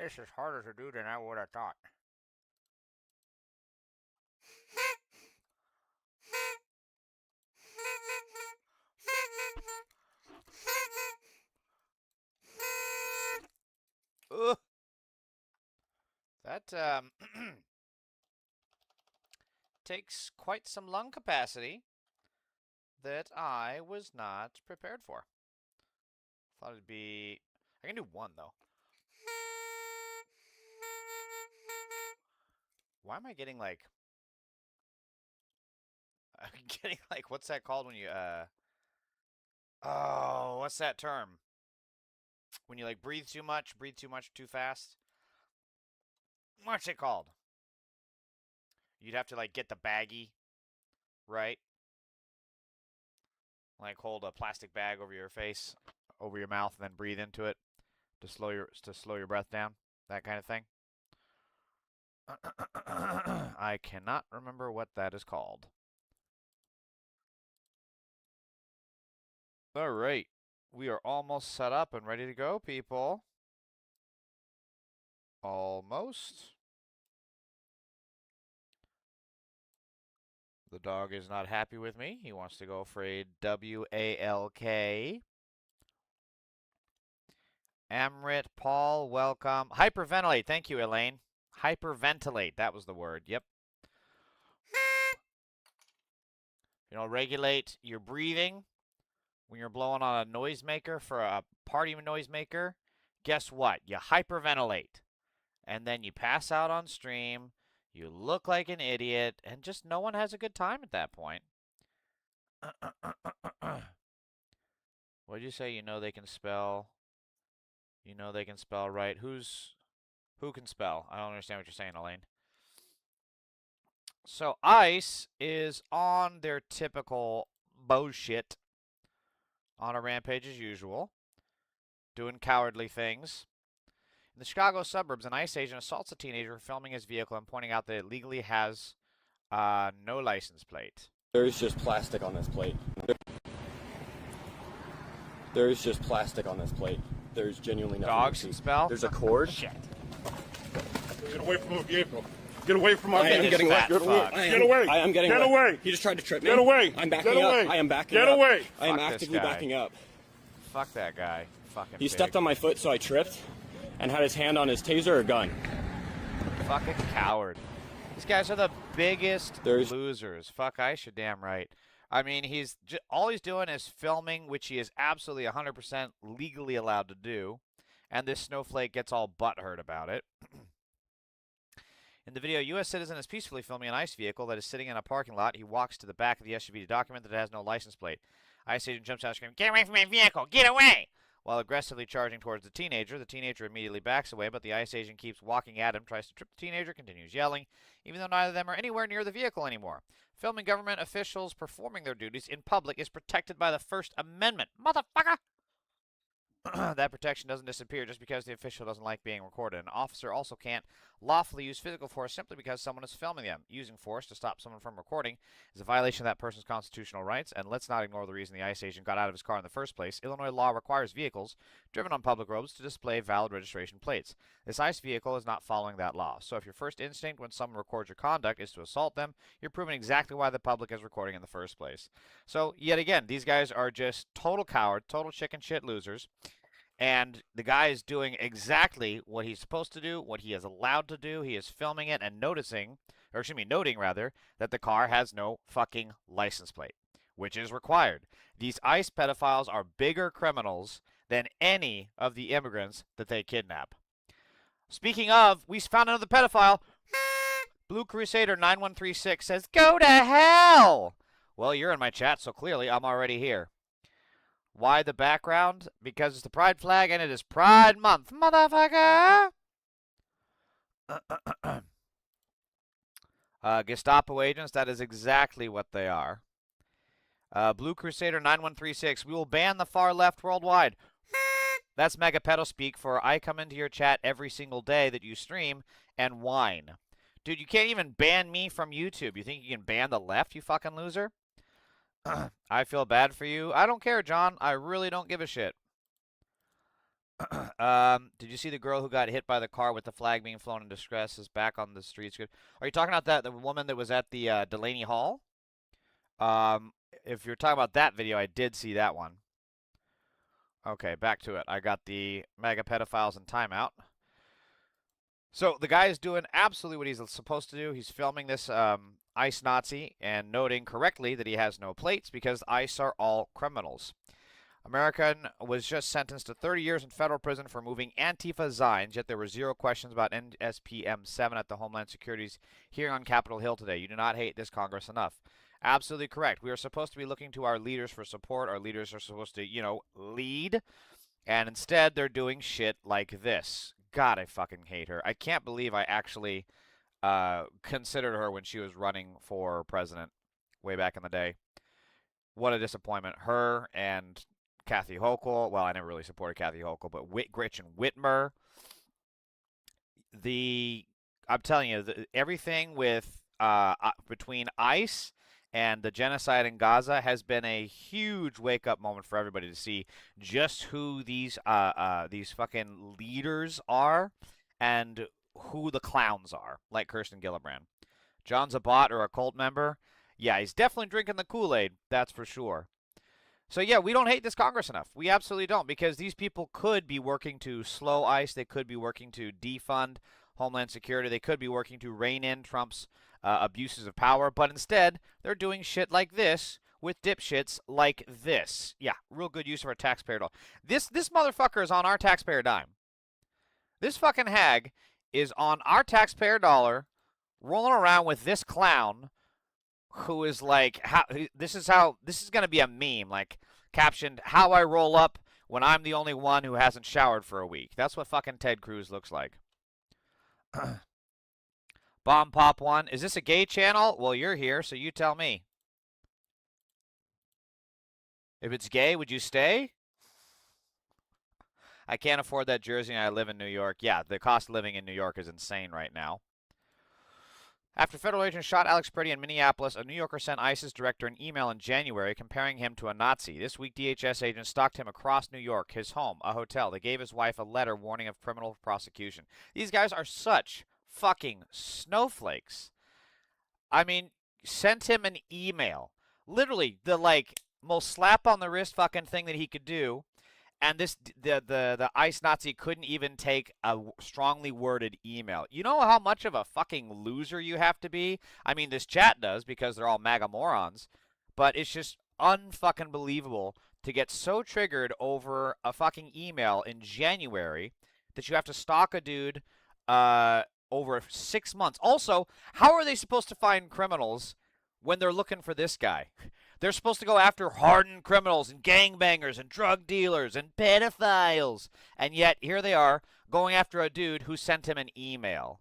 This is harder to do than I would have thought. Ugh. That takes quite some lung capacity that I was not prepared for. Thought it'd be... I can do one, though. Why am I getting, like... I'm getting, like, what's that called when you, Oh, what's that term? When you, like, breathe too much too fast? What's it called? You'd have to, like, get the baggie, right? Like, hold a plastic bag over your face, over your mouth, and then breathe into it to slow your breath down. That kind of thing. I cannot remember what that is called. All right. We are almost set up and ready to go, people. Almost. The dog is not happy with me. He wants to go for a W-A-L-K. Amrit, Paul, welcome. Hyperventilate. Thank you, Elaine. Hyperventilate. That was the word. Yep. You know, regulate your breathing when you're blowing on a noisemaker for a party noisemaker. Guess what? You hyperventilate. And then you pass out on stream. You look like an idiot. And just no one has a good time at that point. What'd you say? You know they can spell... You know they can spell right. Who can spell? I don't understand what you're saying, Elaine. So ICE is on their typical bullshit on a rampage as usual, doing cowardly things. In the Chicago suburbs, an ICE agent assaults a teenager filming his vehicle and pointing out that it legally has no license plate. There's just plastic on this plate. There's just plastic on this plate. There's genuinely nothing. Dogs can spell? There's a cord. Shit. Get away from my vehicle. Get away from my I am vehicle. getting away. Fat fuck. Get away. I am getting Get away. He just tried to trip me. Get away. I'm backing Get away. up. I am backing Get up. away. I am Fuck this actively guy. backing up. Fuck that guy. Fucking He pig. stepped on my foot, so I tripped and had his hand on his taser or gun. Fucking coward. These guys are the biggest There's- losers. Fuck, I should damn right. I mean, all he's doing is filming, which he is absolutely 100% legally allowed to do. And this snowflake gets all butthurt about it. In the video, a U.S. citizen is peacefully filming an ICE vehicle that is sitting in a parking lot. He walks to the back of the SUV to document that it has no license plate. ICE agent jumps out screaming, "Get away from my vehicle! Get away!" While aggressively charging towards the teenager immediately backs away, but the ICE agent keeps walking at him, tries to trip the teenager, continues yelling, even though neither of them are anywhere near the vehicle anymore. Filming government officials performing their duties in public is protected by the First Amendment. Motherfucker! That protection doesn't disappear just because the official doesn't like being recorded. An officer also can't lawfully use physical force simply because someone is filming them. Using force to stop someone from recording is a violation of that person's constitutional rights, and let's not ignore the reason the ICE agent got out of his car in the first place. Illinois law requires vehicles driven on public roads to display valid registration plates. This ICE vehicle is not following that law. So if your first instinct when someone records your conduct is to assault them, you're proving exactly why the public is recording in the first place. So, yet again, these guys are just total cowards, total chicken shit losers. And the guy is doing exactly what he's supposed to do, what he is allowed to do. He is filming it and noting rather, that the car has no fucking license plate, which is required. These ICE pedophiles are bigger criminals than any of the immigrants that they kidnap. Speaking of, we found another pedophile. Blue Crusader 9136 says, "Go to hell!" Well, you're in my chat, so clearly I'm already here. Why the background? Because it's the pride flag and it is Pride Month, motherfucker! Gestapo agents, that is exactly what they are. Blue Crusader 9136, we will ban the far left worldwide. That's Mega Pedo speak for I come into your chat every single day that you stream and whine. Dude, you can't even ban me from YouTube. You think you can ban the left, you fucking loser? I feel bad for you. I don't care, John. I really don't give a shit. Did you see the girl who got hit by the car with the flag being flown in distress is back on the streets? Good. Are you talking about the woman that was at the Delaney Hall? Um, if you're talking about that video, I did see that one. Okay, back to it. I got the mega pedophiles in timeout. So the guy is doing absolutely what he's supposed to do. He's filming this ICE Nazi and noting correctly that he has no plates because ICE are all criminals. American was just sentenced to 30 years in federal prison for moving Antifa signs, yet there were zero questions about NSPM 7 at the Homeland Security's hearing on Capitol Hill today. You do not hate this Congress enough. Absolutely correct. We are supposed to be looking to our leaders for support. Our leaders are supposed to, lead. And instead, they're doing shit like this. God, I fucking hate her. I can't believe I actually considered her when she was running for president way back in the day. What a disappointment. Her and Kathy Hochul. Well, I never really supported Kathy Hochul, but Gretchen Whitmer. I'm telling you, everything with between ICE and the genocide in Gaza has been a huge wake-up moment for everybody to see just who these fucking leaders are and who the clowns are, like Kirsten Gillibrand. John's a bot or a cult member. Yeah, he's definitely drinking the Kool-Aid, that's for sure. So yeah, we don't hate this Congress enough. We absolutely don't, because these people could be working to slow ICE. They could be working to defund Homeland Security. They could be working to rein in Trump's abuses of power. But instead, they're doing shit like this with dipshits like this. Yeah, real good use of our taxpayer dollar. This motherfucker is on our taxpayer dime. This fucking hag is on our taxpayer dollar, rolling around with this clown who is like, this is going to be a meme, like captioned, "How I roll up when I'm the only one who hasn't showered for a week." That's what fucking Ted Cruz looks like. Bomb Pop 1, is this a gay channel? Well, you're here, so you tell me. If it's gay, would you stay? I can't afford that jersey and I live in New York. Yeah, the cost of living in New York is insane right now. After federal agents shot Alex Pretty in Minneapolis, a New Yorker sent ISIS director an email in January comparing him to a Nazi. This week, DHS agents stalked him across New York, his home, a hotel. They gave his wife a letter warning of criminal prosecution. These guys are such fucking snowflakes. I mean, sent him an email. Literally, the, most slap on the wrist fucking thing that he could do. And the ICE Nazi couldn't even take a strongly worded email. You know how much of a fucking loser you have to be? I mean, this chat does because they're all MAGA morons. But it's just unfucking believable to get so triggered over a fucking email in January that you have to stalk a dude over 6 months. Also, how are they supposed to find criminals when they're looking for this guy? They're supposed to go after hardened criminals and gangbangers and drug dealers and pedophiles. And yet, here they are going after a dude who sent him an email.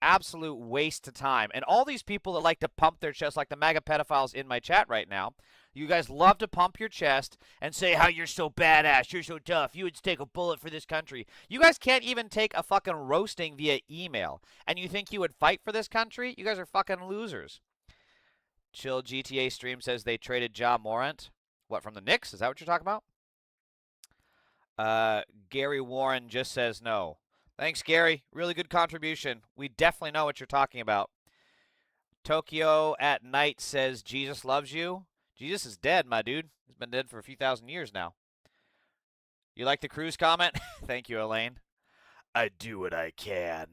Absolute waste of time. And all these people that like to pump their chest, like the MAGA pedophiles in my chat right now, you guys love to pump your chest and say how you're so badass, you're so tough, you would take a bullet for this country. You guys can't even take a fucking roasting via email. And you think you would fight for this country? You guys are fucking losers. Chill GTA stream says they traded Ja Morant. What, from the Knicks? Is that what you're talking about? Gary Warren just says no. Thanks, Gary. Really good contribution. We definitely know what you're talking about. Tokyo at Night says Jesus loves you. Jesus is dead, my dude. He's been dead for a few thousand years now. You like the Cruz comment? Thank you, Elaine. I do what I can.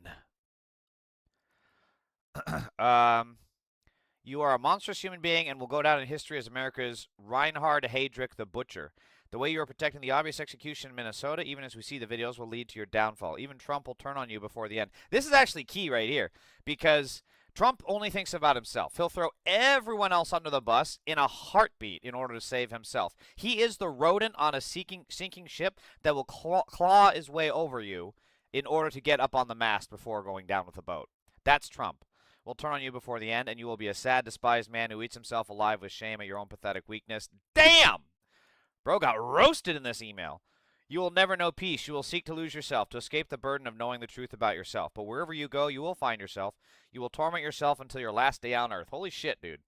You are a monstrous human being and will go down in history as America's Reinhard Heydrich the Butcher. The way you are protecting the obvious execution in Minnesota, even as we see the videos, will lead to your downfall. Even Trump will turn on you before the end. This is actually key right here, because Trump only thinks about himself. He'll throw everyone else under the bus in a heartbeat in order to save himself. He is the rodent on a sinking ship that will claw his way over you in order to get up on the mast before going down with the boat. That's Trump. Will turn on you before the end, and you will be a sad, despised man who eats himself alive with shame at your own pathetic weakness. Damn! Bro got roasted in this email. You will never know peace. You will seek to lose yourself, to escape the burden of knowing the truth about yourself. But wherever you go, you will find yourself. You will torment yourself until your last day on earth. Holy shit, dude.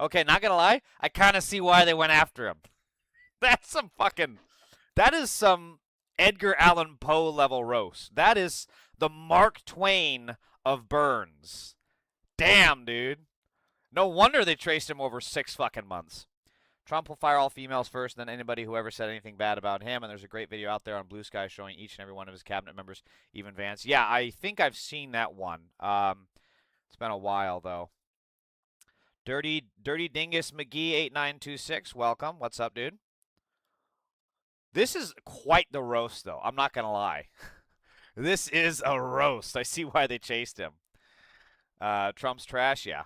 Okay, not gonna lie, I kind of see why they went after him. That's some fucking... That is some Edgar Allan Poe level roast. That is the Mark Twain of Burns. Damn, dude. No wonder they traced him over 6 fucking months. Trump will fire all females first, and then anybody who ever said anything bad about him. And there's a great video out there on Blue Sky showing each and every one of his cabinet members, even Vance. Yeah, I think I've seen that one. It's been a while, though. Dirty Dingus McGee 8926, welcome. What's up, dude? This is quite the roast, though. I'm not gonna lie. This is a roast. I see why they chased him. Trump's trash, yeah.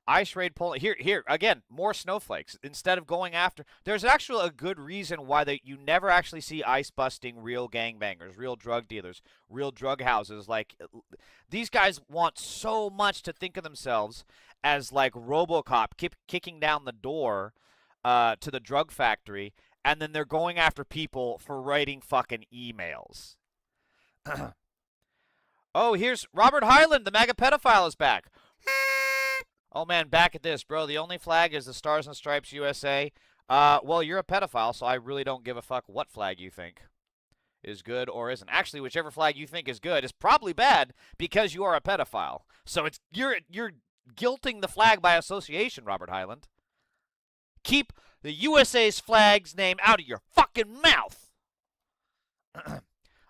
Ice raid Poland. Here again. More snowflakes. Instead of going after, there's actually a good reason why you never actually see ICE busting real gangbangers, real drug dealers, real drug houses. Like these guys want so much to think of themselves as like RoboCop, kicking down the door to the drug factory, and then they're going after people for writing fucking emails. Oh, here's Robert Hyland, the MAGA pedophile, is back. Oh, man, back at this, bro. The only flag is the Stars and Stripes USA. Well, you're a pedophile, so I really don't give a fuck what flag you think is good or isn't. Actually, whichever flag you think is good is probably bad because you are a pedophile. So you're guilting the flag by association, Robert Hyland. Keep the USA's flag's name out of your fucking mouth.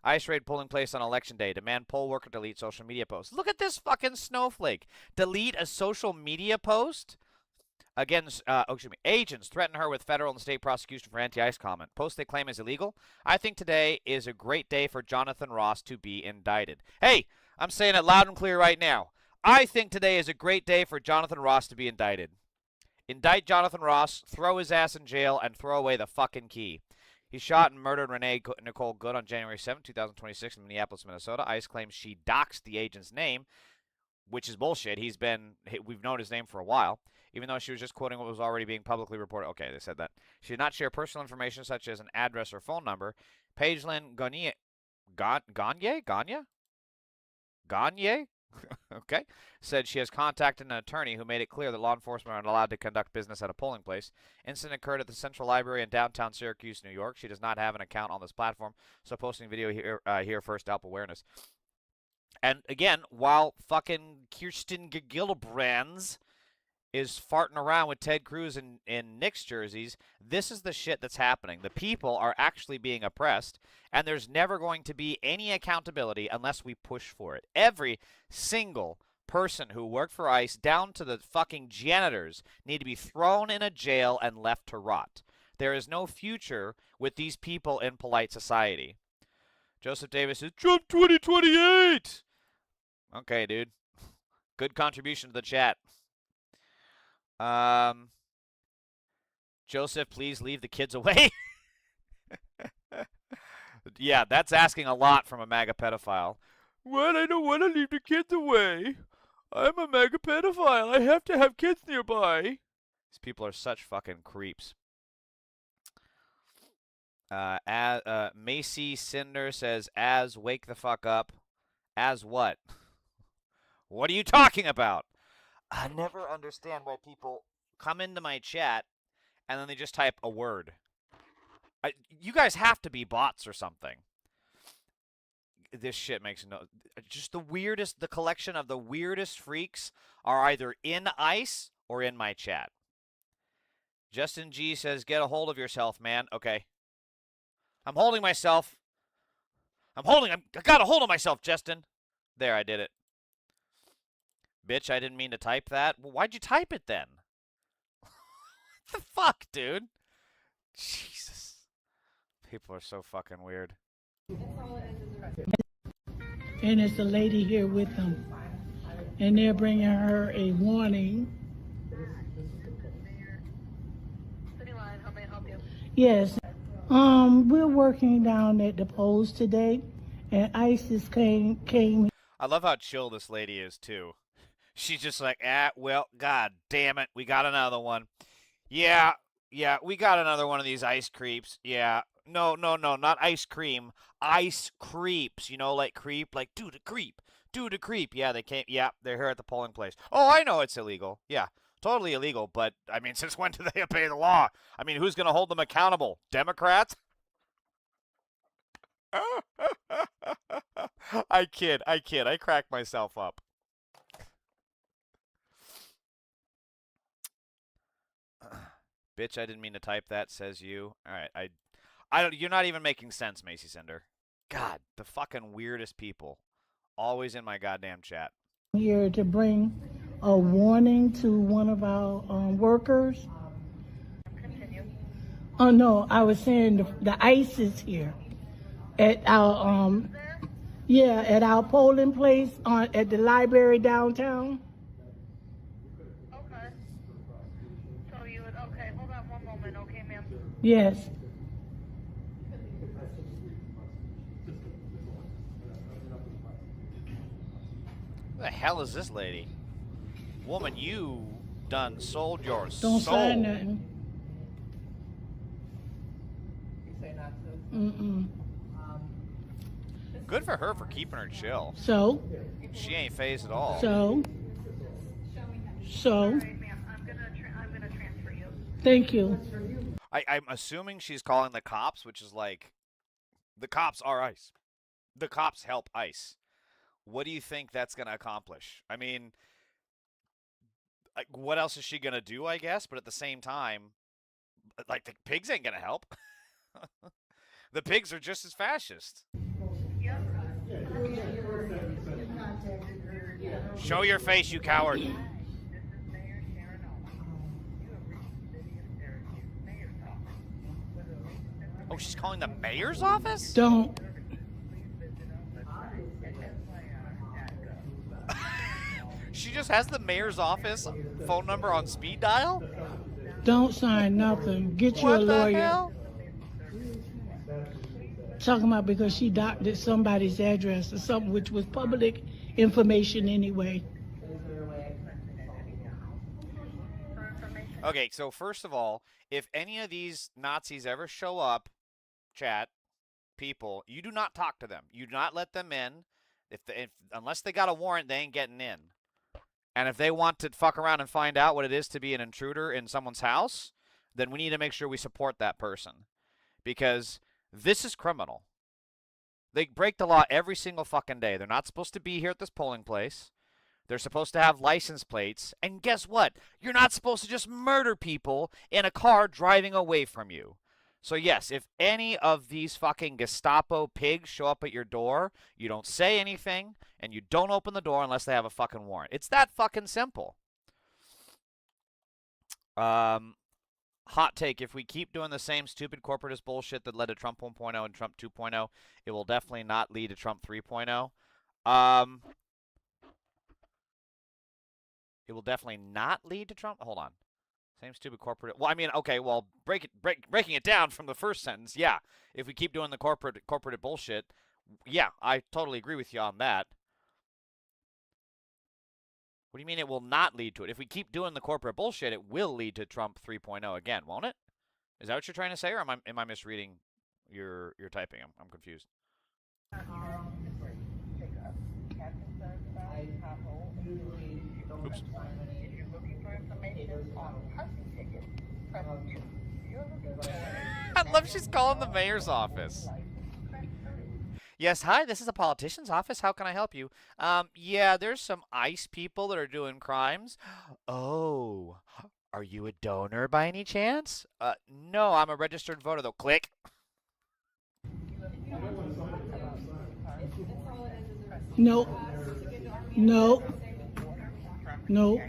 ICE raid polling place on election day. Demand poll worker delete social media posts. Look at this fucking snowflake. Delete a social media post? Against, agents threaten her with federal and state prosecution for anti-ICE comment. Post they claim is illegal. I think today is a great day for Jonathan Ross to be indicted. Hey, I'm saying it loud and clear right now. I think today is a great day for Jonathan Ross to be indicted. Indict Jonathan Ross, throw his ass in jail, and throw away the fucking key. He shot and murdered Renee Nicole Good on January 7, 2026 in Minneapolis, Minnesota. ICE claims she doxed the agent's name, which is bullshit. We've known his name for a while, even though she was just quoting what was already being publicly reported. Okay, they said that. She did not share personal information such as an address or phone number. Pagelyn Gagne? Okay, said she has contacted an attorney who made it clear that law enforcement are not allowed to conduct business at a polling place. Incident occurred at the Central Library in downtown Syracuse, New York. She does not have an account on this platform, so posting video here first to help awareness. And again, while fucking Kirsten Gillibrand's is farting around with Ted Cruz in Knicks jerseys, this is the shit that's happening. The people are actually being oppressed, and there's never going to be any accountability unless we push for it. Every single person who worked for ICE, down to the fucking janitors, need to be thrown in a jail and left to rot. There is no future with these people in polite society. Joseph Davis says, Trump 2028! Okay, dude. Good contribution to the chat. Joseph, please leave the kids away. Yeah, that's asking a lot from a MAGA pedophile. Well, I don't want to leave the kids away. I'm a MAGA pedophile. I have to have kids nearby. These people are such fucking creeps. Macy Cinder says, wake the fuck up. As what? What are you talking about? I never understand why people come into my chat and then they just type a word. You guys have to be bots or something. This shit makes no... Just the collection of the weirdest freaks are either in ICE or in my chat. Justin G says, get a hold of yourself, man. Okay. I'm holding myself. I got a hold of myself, Justin. There, I did it. Bitch, I didn't mean to type that. Well, why'd you type it then? What the fuck, dude? Jesus. People are so fucking weird. And it's a lady here with them. And they're bringing her a warning. How may I help you? Yes. We're working down at the polls today. And ISIS came. I love how chill this lady is, too. She's just like, well, god damn it, we got another one. Yeah, we got another one of these ice creeps. Yeah, no, not ice cream. Ice creeps, like creep, like do the creep. Yeah, they came, yeah, they're here at the polling place. Oh, I know it's illegal. Yeah, totally illegal, but, I mean, since when do they obey the law? I mean, who's going to hold them accountable? Democrats? I kid. I crack myself up. Bitch, I didn't mean to type that, says you. Alright, I don't, you're not even making sense, Macy Cinder. God, the fucking weirdest people. Always in my goddamn chat. Here to bring a warning to one of our workers. Continue. Oh no, I was saying the ICE is here at our at our polling place at the library downtown. Okay. So you would, okay, hold on one moment, okay, ma'am? Yes. Who the hell is this lady? Woman, you done sold your Don't soul. sign nothing. You say not to. Mm-mm. Good for her for keeping her chill. So. She ain't phased at all. So. All right, ma'am, I'm gonna transfer you. Thank you. I'm assuming she's calling the cops, which is like, the cops are ICE. The cops help ICE. What do you think that's going to accomplish? I mean, like, what else is she going to do, I guess? But at the same time, like, the pigs ain't going to help. The pigs are just as fascist. Show your face, you coward. Oh, she's calling the mayor's office? Don't. She just has the mayor's office phone number on speed dial? Don't sign nothing. Get you a What the lawyer. hell? Talking about because she doctored somebody's address or something, which was public information anyway. Okay, so first of all, if any of these Nazis ever show up, chat, people, you do not talk to them. You do not let them in. Unless they got a warrant, they ain't getting in. And if they want to fuck around and find out what it is to be an intruder in someone's house, then we need to make sure we support that person. Because this is criminal. They break the law every single fucking day. They're not supposed to be here at this polling place. They're supposed to have license plates. And guess what? You're not supposed to just murder people in a car driving away from you. So yes, if any of these fucking Gestapo pigs show up at your door, you don't say anything, and you don't open the door unless they have a fucking warrant. It's that fucking simple. Hot take, if we keep doing the same stupid corporatist bullshit that led to Trump 1.0 and Trump 2.0, it will definitely not lead to Trump 3.0. It will definitely not lead to Trump. Hold on. Same stupid corporate. Well, I mean, okay. Well, breaking it down from the first sentence. Yeah, if we keep doing the corporate bullshit, yeah, I totally agree with you on that. What do you mean it will not lead to it? If we keep doing the corporate bullshit, it will lead to Trump 3.0 again, won't it? Is that what you're trying to say, or am I misreading your typing? I'm confused. Oops. I love she's calling the mayor's office. Yes, hi, this is a politician's office. How can I help you? Yeah, there's some ICE people that are doing crimes. Oh, are you a donor by any chance? No, I'm a registered voter, though. Click. Nope. Nope. Nope.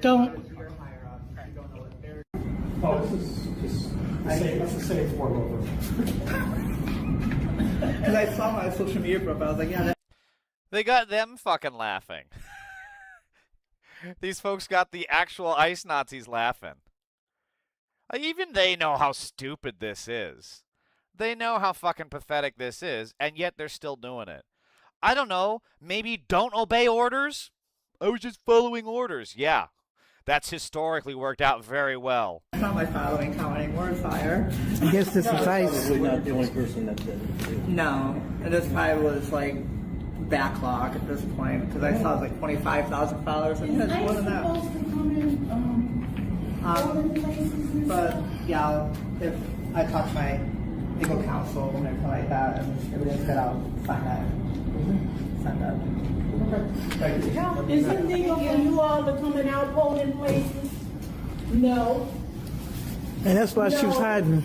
Don't. Oh, this is just that's the same form over. Because I saw my social media profile, I was like, yeah, They got them fucking laughing. These folks got the actual ICE Nazis laughing. Even they know how stupid this is. They know how fucking pathetic this is, and yet they're still doing it. I don't know. Maybe don't obey orders? I was just following orders. Yeah. That's historically worked out very well. it's not my following counting word fire. I guess this is ICE. Probably not the only person that did it. No, and this probably was like backlog at this point because I saw it was like 25,000 followers. And it's more than that. Supposed to come in, polling places? But yeah, if I talk to my legal counsel and everything like that, and everything's good, I'll sign that. Sign that. Thank you. Is it legal for you all to come in our polling places? No. And that's why she was hiding.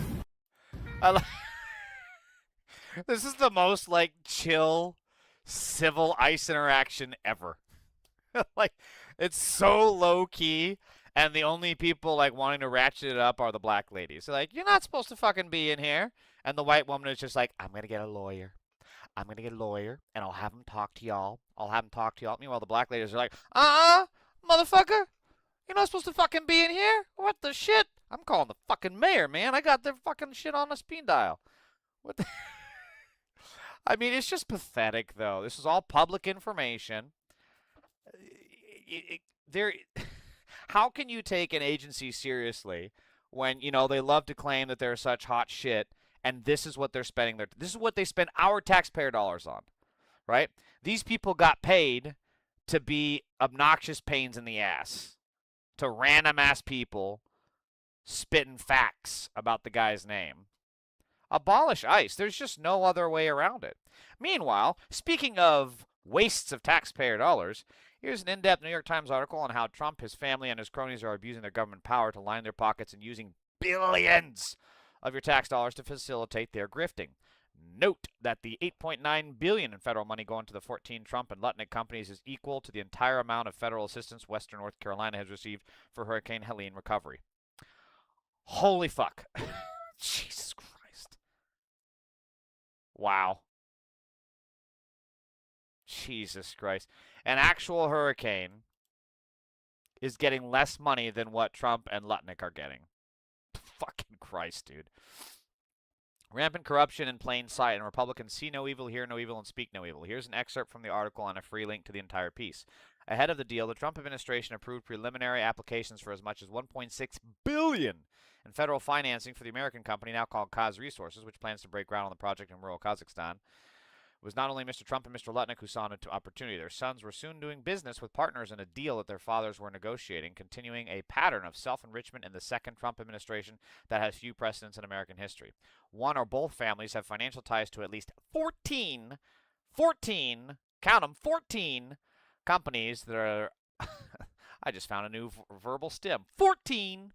This is the most like chill, civil ICE interaction ever. Like, it's so low key, and the only people like wanting to ratchet it up are the black ladies. They're like, "You're not supposed to fucking be in here," and the white woman is just like, "I'm gonna get a lawyer. I'm gonna get a lawyer, and I'll have him talk to y'all. I'll have him talk to y'all." Meanwhile, the black ladies are like, motherfucker, you're not supposed to fucking be in here. What the shit? I'm calling the fucking mayor, man. I got their fucking shit on the speed dial. What the? I mean, it's just pathetic, though. This is all public information. How can you take an agency seriously when, you know, they love to claim that they're such hot shit, and this is what they're spending this is what they spend our taxpayer dollars on, right? These people got paid to be obnoxious pains in the ass, to random ass people spitting facts about the guy's name. Abolish ICE. There's just no other way around it. Meanwhile, speaking of wastes of taxpayer dollars, here's an in-depth New York Times article on how Trump, his family, and his cronies are abusing their government power to line their pockets and using billions of your tax dollars to facilitate their grifting. Note that the $8.9 billion in federal money going to the 14 Trump and Lutnick companies is equal to the entire amount of federal assistance Western North Carolina has received for Hurricane Helene recovery. Holy fuck. Jesus Christ. Wow. Jesus Christ. An actual hurricane is getting less money than what Trump and Lutnick are getting. Fucking Christ, dude. Rampant corruption in plain sight, and Republicans see no evil, hear no evil, and speak no evil. Here's an excerpt from the article and a free link to the entire piece. Ahead of the deal, the Trump administration approved preliminary applications for as much as $1.6 billion in federal financing for the American company now called Kaz Resources, which plans to break ground on the project in rural Kazakhstan. It was not only Mr. Trump and Mr. Lutnick who saw an opportunity. Their sons were soon doing business with partners in a deal that their fathers were negotiating, continuing a pattern of self-enrichment in the second Trump administration that has few precedents in American history. One or both families have financial ties to at least 14, count them, 14 companies that are, I just found a new verbal stem, 14.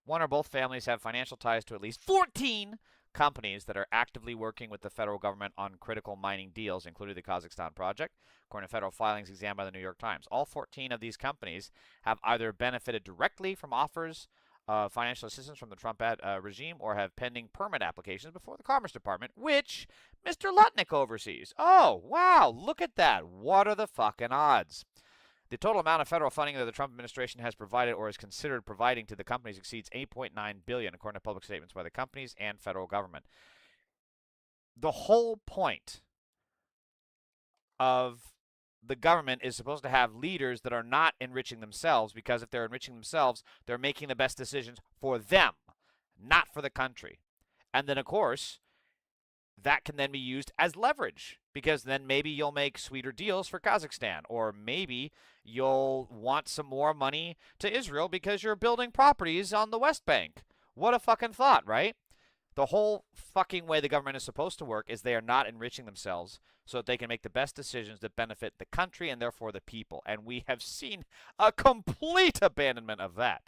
One or both families have financial ties to at least 14 companies that are actively working with the federal government on critical mining deals, including the Kazakhstan project, according to federal filings examined by the New York Times. All 14 of these companies have either benefited directly from offers of financial assistance from the Trump regime or have pending permit applications before the Commerce Department, which Mr. Lutnick oversees. Oh, wow, look at that. What are the fucking odds? The total amount of federal funding that the Trump administration has provided or is considered providing to the companies exceeds $8.9 billion, according to public statements by the companies and federal government. The whole point of the government is supposed to have leaders that are not enriching themselves, because if they're enriching themselves, they're making the best decisions for them, not for the country. And then, of course, that can then be used as leverage, because then maybe you'll make sweeter deals for Kazakhstan, or maybe you'll want some more money to Israel because you're building properties on the West Bank. What a fucking thought, right? The whole fucking way the government is supposed to work is they are not enriching themselves so that they can make the best decisions that benefit the country and therefore the people. And we have seen a complete abandonment of that.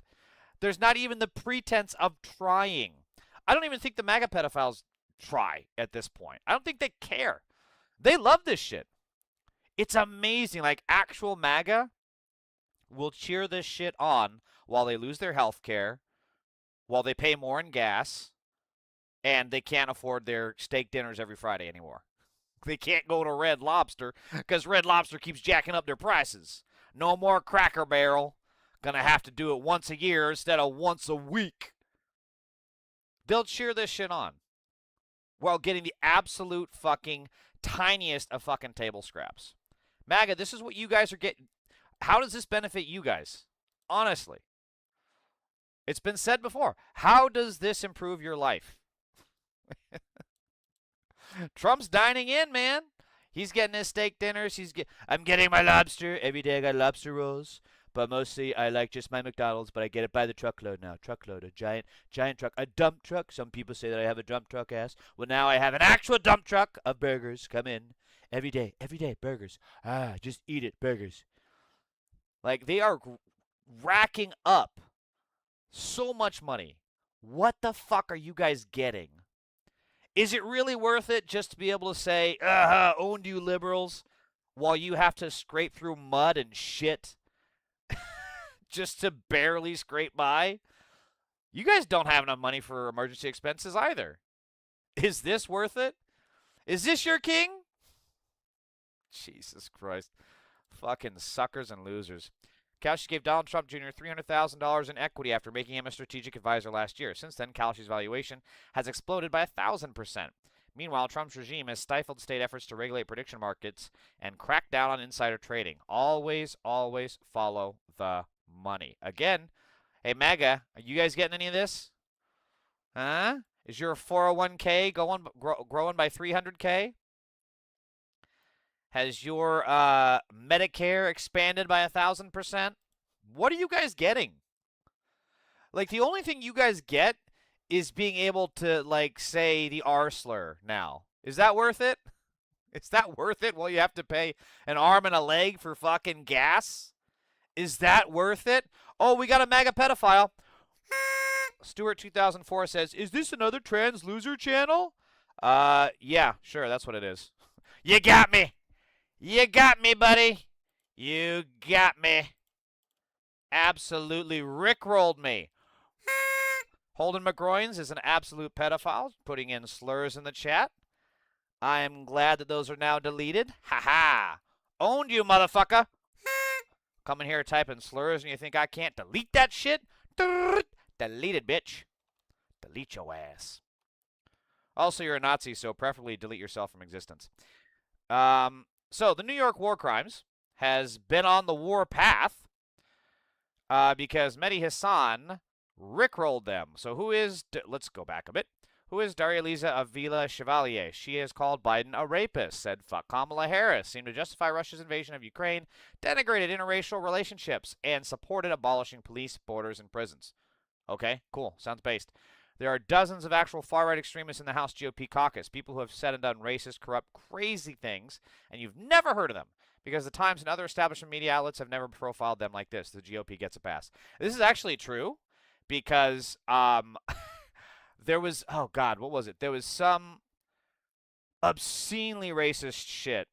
There's not even the pretense of trying. I don't even think the MAGA pedophiles try at this point. I don't think they care. They love this shit. It's amazing. Like, actual MAGA will cheer this shit on while they lose their health care, while they pay more in gas, and they can't afford their steak dinners every Friday anymore. They can't go to Red Lobster because Red Lobster keeps jacking up their prices. No more Cracker Barrel. Gonna have to do it once a year instead of once a week. They'll cheer this shit on while getting the absolute fucking tiniest of fucking table scraps. MAGA, this is what you guys are getting. How does this benefit you guys? Honestly. It's been said before. How does this improve your life? Trump's dining in, man. He's getting his steak dinners. I'm getting my lobster. Every day I got lobster rolls. But mostly I like just my McDonald's, but I get it by the truckload now. Truckload, a giant truck, a dump truck. Some people say that I have a dump truck ass. Well, now I have an actual dump truck of burgers come in every day, burgers. Just eat it, burgers. Like, they are racking up so much money. What the fuck are you guys getting? Is it really worth it just to be able to say, owned you liberals, while you have to scrape through mud and shit just to barely scrape by? You guys don't have enough money for emergency expenses either. Is this worth it? Is this your king? Jesus Christ. Fucking suckers and losers. Kalshi gave Donald Trump Jr. $300,000 in equity after making him a strategic advisor last year. Since then, Kalshi's valuation has exploded by 1,000%. Meanwhile, Trump's regime has stifled state efforts to regulate prediction markets and crack down on insider trading. Always, always follow the money. Again, hey, MAGA, are you guys getting any of this? Huh? Is your 401k growing by 300K? Has your Medicare expanded by 1,000%? What are you guys getting? Like, the only thing you guys get is being able to, like, say the R slur now. Is that worth it? Is that worth it? Well, you have to pay an arm and a leg for fucking gas? Is that worth it? Oh, we got a MAGA pedophile. Stuart 2004 says, is this another trans loser channel? Yeah, sure, that's what it is. You got me. You got me, buddy. You got me. Absolutely rickrolled me. Holden McGroins is an absolute pedophile, putting in slurs in the chat. I am glad that those are now deleted. Ha-ha. Owned you, motherfucker. Coming here typing slurs and you think I can't delete that shit? Delete it, bitch. Delete your ass. Also, you're a Nazi, so preferably delete yourself from existence. So, the New York war crimes has been on the war path because Mehdi Hassan rickrolled them. So, let's go back a bit. Who is Daria-Liza Avila Chevalier? She has called Biden a rapist, said fuck Kamala Harris, seemed to justify Russia's invasion of Ukraine, denigrated interracial relationships, and supported abolishing police, borders, and prisons. Okay, cool. Sounds based. There are dozens of actual far-right extremists in the House GOP caucus, people who have said and done racist, corrupt, crazy things, and you've never heard of them because the Times and other establishment media outlets have never profiled them like this. The GOP gets a pass. This is actually true because there was, oh God, what was it? There was some obscenely racist shit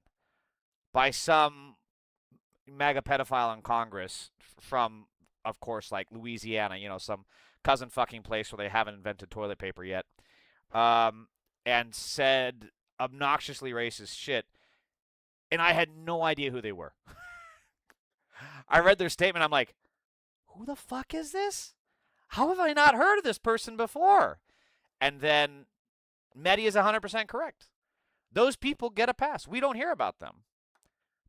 by some MAGA pedophile in Congress from, of course, like Louisiana, you know, some cousin fucking place where they haven't invented toilet paper yet, and said obnoxiously racist shit, and I had no idea who they were. I read their statement, I'm like, who the fuck is this? How have I not heard of this person before? And then Mehdi is 100% correct. Those people get a pass. We don't hear about them.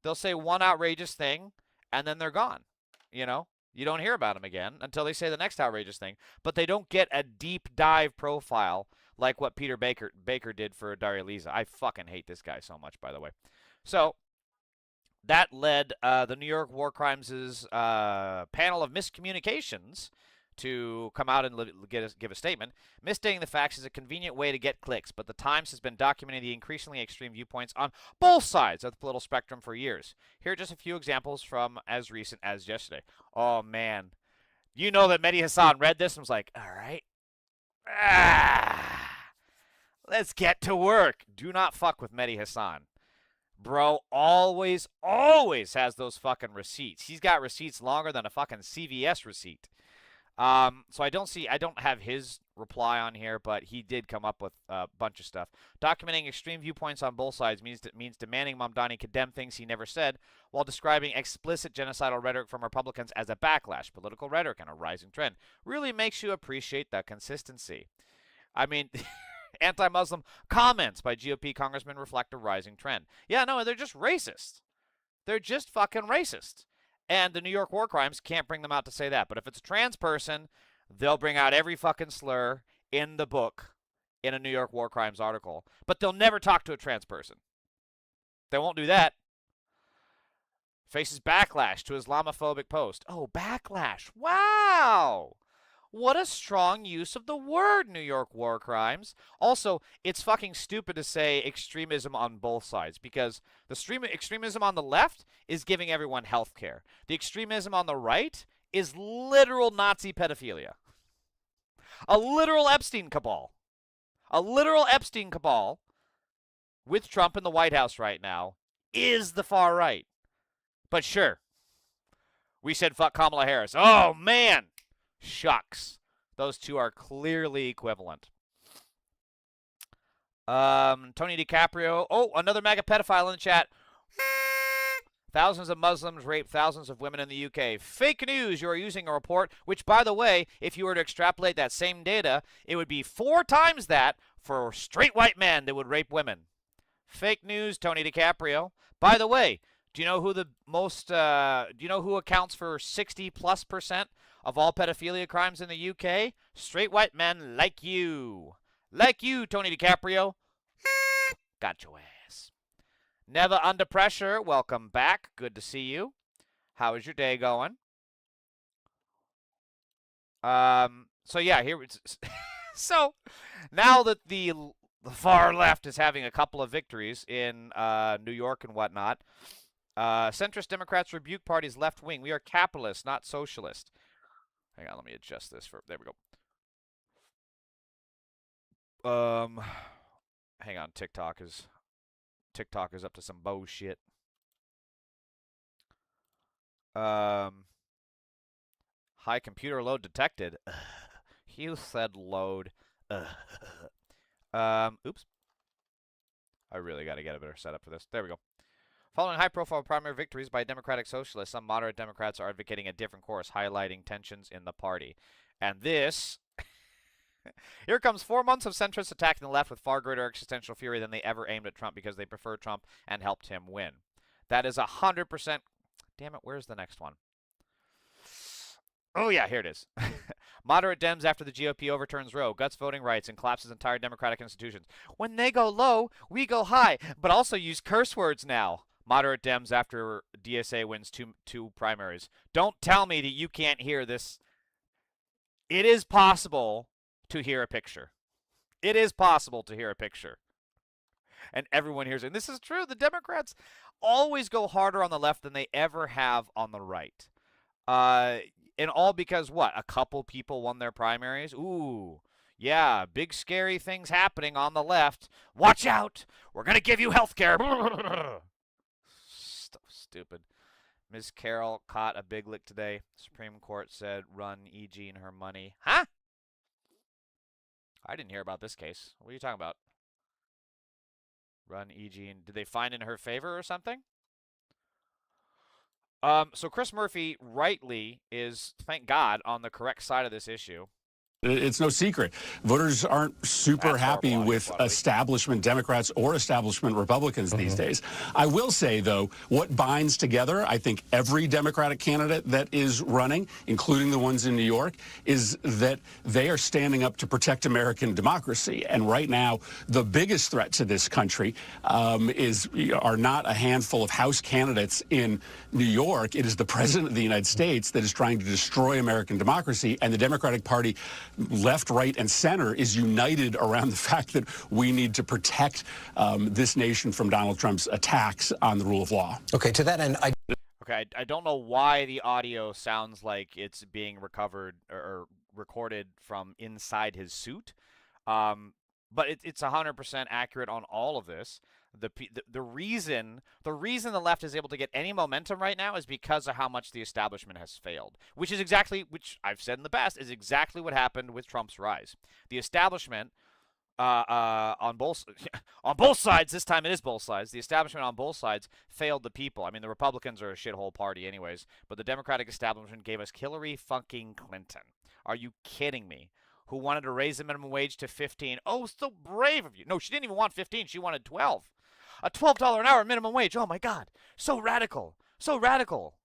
They'll say one outrageous thing, and then they're gone, you know? You don't hear about them again until they say the next outrageous thing. But they don't get a deep dive profile like what Peter Baker did for Daria-Liza. I fucking hate this guy so much, by the way. So that led the New York War Crimes' panel of miscommunications to come out and give a statement. Misstating the facts is a convenient way to get clicks, but the Times has been documenting the increasingly extreme viewpoints on both sides of the political spectrum for years. Here are just a few examples from as recent as yesterday. Oh, man. You know that Mehdi Hassan read this and was like, all right, let's get to work. Do not fuck with Mehdi Hassan. Bro always has those fucking receipts. He's got receipts longer than a fucking CVS receipt. So I don't have his reply on here, but he did come up with a bunch of stuff. Documenting extreme viewpoints on both sides means demanding Mamdani condemn things he never said, while describing explicit genocidal rhetoric from Republicans as a backlash, political rhetoric, and a rising trend. Really makes you appreciate the consistency. I mean, anti-Muslim comments by GOP congressmen reflect a rising trend. Yeah, no, they're just racist. They're just fucking racist. And the New York war crimes can't bring them out to say that. But if it's a trans person, they'll bring out every fucking slur in the book in a New York war crimes article, but they'll never talk to a trans person. They won't do that. Faces backlash to Islamophobic post. Oh, backlash. Wow. What a strong use of the word, New York war crimes. Also, it's fucking stupid to say extremism on both sides, because the extremism on the left is giving everyone health care. The extremism on the right is literal Nazi pedophilia. A literal Epstein cabal. A literal Epstein cabal with Trump in the White House right now is the far right. But sure, we said fuck Kamala Harris. Oh, man. Shucks. Those two are clearly equivalent. Tony DiCaprio. Oh, another MAGA pedophile in the chat. Thousands of Muslims rape thousands of women in the UK. Fake news. You are using a report, which, by the way, if you were to extrapolate that same data, it would be 4 times that for straight white men that would rape women. Fake news, Tony DiCaprio. By the way, do you know who the most? Do you know who accounts for 60+% of all pedophilia crimes in the UK? Straight white men like you, Tony DiCaprio. Got your ass. Never under pressure. Welcome back. Good to see you. How is your day going? So yeah, here it's so now that the far left is having a couple of victories in New York and whatnot. Centrist Democrats rebuke party's left wing. We are capitalist, not socialist. Hang on, let me adjust this for. There we go. Hang on. TikTok is up to some bullshit. High computer load detected. You said load. Oops. I really got to get a better setup for this. There we go. Following high-profile primary victories by Democratic Socialists, some moderate Democrats are advocating a different course, highlighting tensions in the party. And this... Here comes 4 months of centrists attacking the left with far greater existential fury than they ever aimed at Trump because they prefer Trump and helped him win. That is 100%... Damn it, where's the next one? Oh, yeah, here it is. Moderate Dems after the GOP overturns Roe, guts voting rights, and collapses entire democratic institutions. When they go low, we go high, but also use curse words now. Moderate Dems after DSA wins two primaries. Don't tell me that you can't hear this. It is possible to hear a picture. It is possible to hear a picture. And everyone hears it. And this is true. The Democrats always go harder on the left than they ever have on the right. And all because what? A couple people won their primaries? Ooh. Yeah, big scary things happening on the left. Watch out. We're going to give you health care. Stupid. Ms. Carroll caught a big lick today. Supreme Court said run E.G. and her money. Huh? I didn't hear about this case. What are you talking about? Run E.G. and did they find in her favor or something? So Chris Murphy rightly is, thank God, on the correct side of this issue. It's no secret. Voters aren't super happy with establishment Democrats or establishment Republicans these days. I will say, though, what binds together, I think, every Democratic candidate that is running, including the ones in New York, is that they are standing up to protect American democracy. And right now, the biggest threat to this country are not a handful of House candidates in New York. It is the President of the United States that is trying to destroy American democracy, and the Democratic Party, left, right, and center, is united around the fact that we need to protect this nation from Donald Trump's attacks on the rule of law. Okay, to that end, I don't know why the audio sounds like it's being recovered or recorded from inside his suit, but it's 100% accurate on all of this. The reason the left is able to get any momentum right now is because of how much the establishment has failed, which I've said in the past is exactly what happened with Trump's rise. The establishment on both sides, this time it is both sides, the establishment on both sides failed the people. I mean, the Republicans are a shithole party anyways, but the Democratic establishment gave us Hillary fucking Clinton. Are you kidding me? Who wanted to raise the minimum wage to 15. Oh, so brave of you. No, she didn't even want 15. She wanted 12. A $12 an hour minimum wage. Oh, my God. So radical. So radical.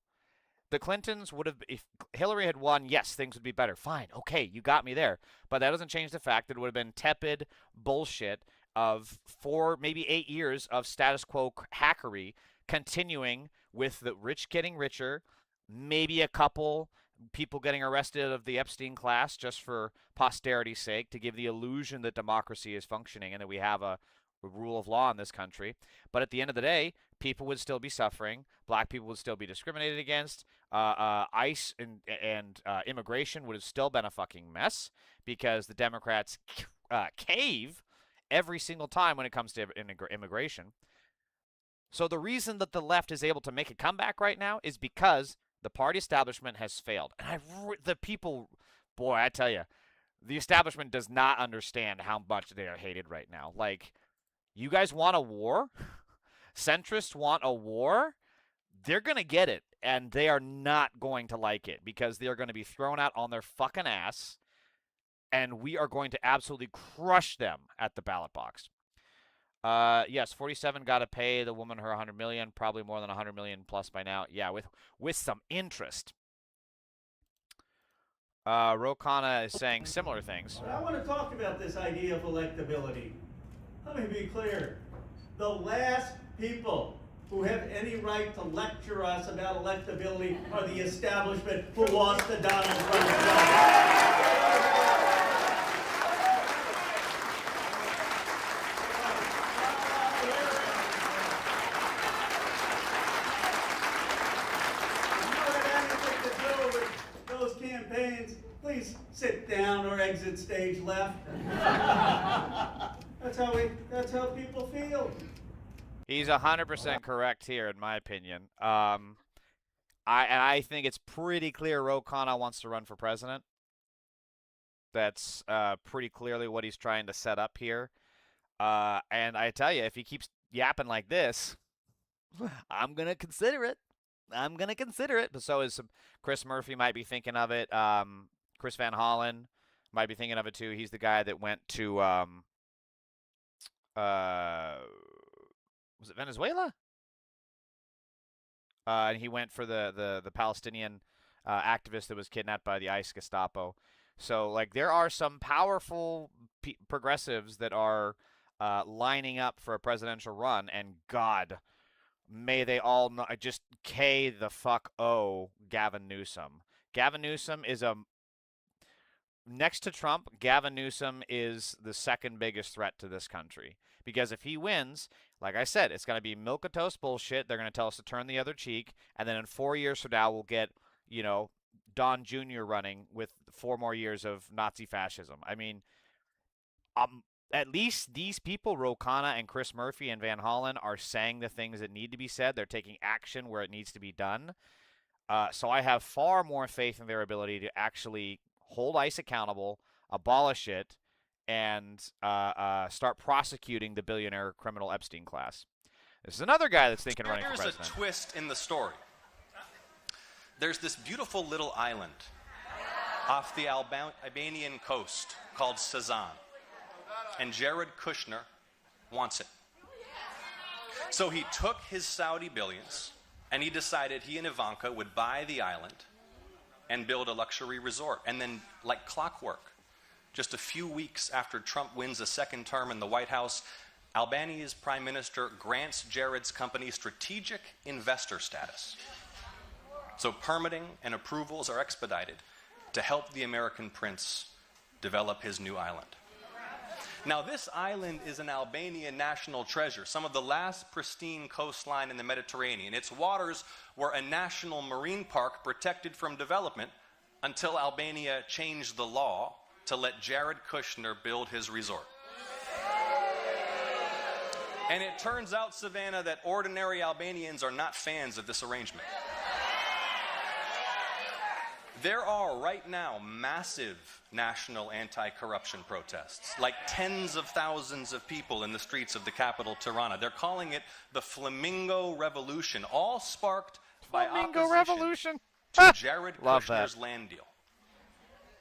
The Clintons would have, if Hillary had won, yes, things would be better. Fine, okay, you got me there. But that doesn't change the fact that it would have been tepid bullshit of 4, maybe 8 years of status quo hackery, continuing with the rich getting richer, maybe a couple people getting arrested of the Epstein class just for posterity's sake, to give the illusion that democracy is functioning and that we have a rule of law in this country. But at the end of the day, people would still be suffering. Black people would still be discriminated against. ICE and immigration would have still been a fucking mess because the Democrats cave every single time when it comes to immigration. So the reason that the left is able to make a comeback right now is because the party establishment has failed. And the people, boy, I tell you, the establishment does not understand how much they are hated right now. Like, you guys want a war? Centrists want a war? They're going to get it, and they are not going to like it because they are going to be thrown out on their fucking ass, and we are going to absolutely crush them at the ballot box. Yes, 47 got to pay the woman her $100 million, probably more than $100 million plus by now. Yeah, with some interest. Rokana is saying similar things. But I want to talk about this idea of electability. Let me be clear. The last people who have any right to lecture us about electability are the establishment who lost to Donald Trump. Please sit down or exit stage left. That's how people feel. He's 100% correct here, in my opinion. I think it's pretty clear Ro Khanna wants to run for president. That's pretty clearly what he's trying to set up here. And I tell you, if he keeps yapping like this, I'm gonna consider it. But so is Chris Murphy might be thinking of it. Chris Van Hollen might be thinking of it too. He's the guy that went to was it Venezuela? And he went for the Palestinian activist that was kidnapped by the ICE Gestapo. So, like, there are some powerful progressives that are lining up for a presidential run, and God, may they all just K the fuck O Gavin Newsom. Gavin Newsom is next to Trump, Gavin Newsom is the second biggest threat to this country. Because if he wins, like I said, it's going to be milquetoast bullshit. They're going to tell us to turn the other cheek. And then in 4 years from now, we'll get, Don Jr. running with 4 more years of Nazi fascism. I mean, at least these people, Ro Khanna and Chris Murphy and Van Hollen, are saying the things that need to be said. They're taking action where it needs to be done. So I have far more faith in their ability to actually hold ICE accountable, abolish it, and start prosecuting the billionaire criminal Epstein class. This is another guy that's thinking running for president. Here's a twist in the story. There's this beautiful little island off the Albanian coast called Sazan, and Jared Kushner wants it. So he took his Saudi billions, and he decided he and Ivanka would buy the island and build a luxury resort. And then, like clockwork, just a few weeks after Trump wins a second term in the White House, Albania's prime minister grants Jared's company strategic investor status. So permitting and approvals are expedited to help the American prince develop his new island. Now, this island is an Albanian national treasure, some of the last pristine coastline in the Mediterranean. Its waters were a national marine park protected from development until Albania changed the law to let Jared Kushner build his resort. And it turns out, Savannah, that ordinary Albanians are not fans of this arrangement. There are right now massive national anti-corruption protests, like tens of thousands of people in the streets of the capital, Tirana. They're calling it the Flamingo Revolution, all sparked by opposition to Jared Kushner's land deal.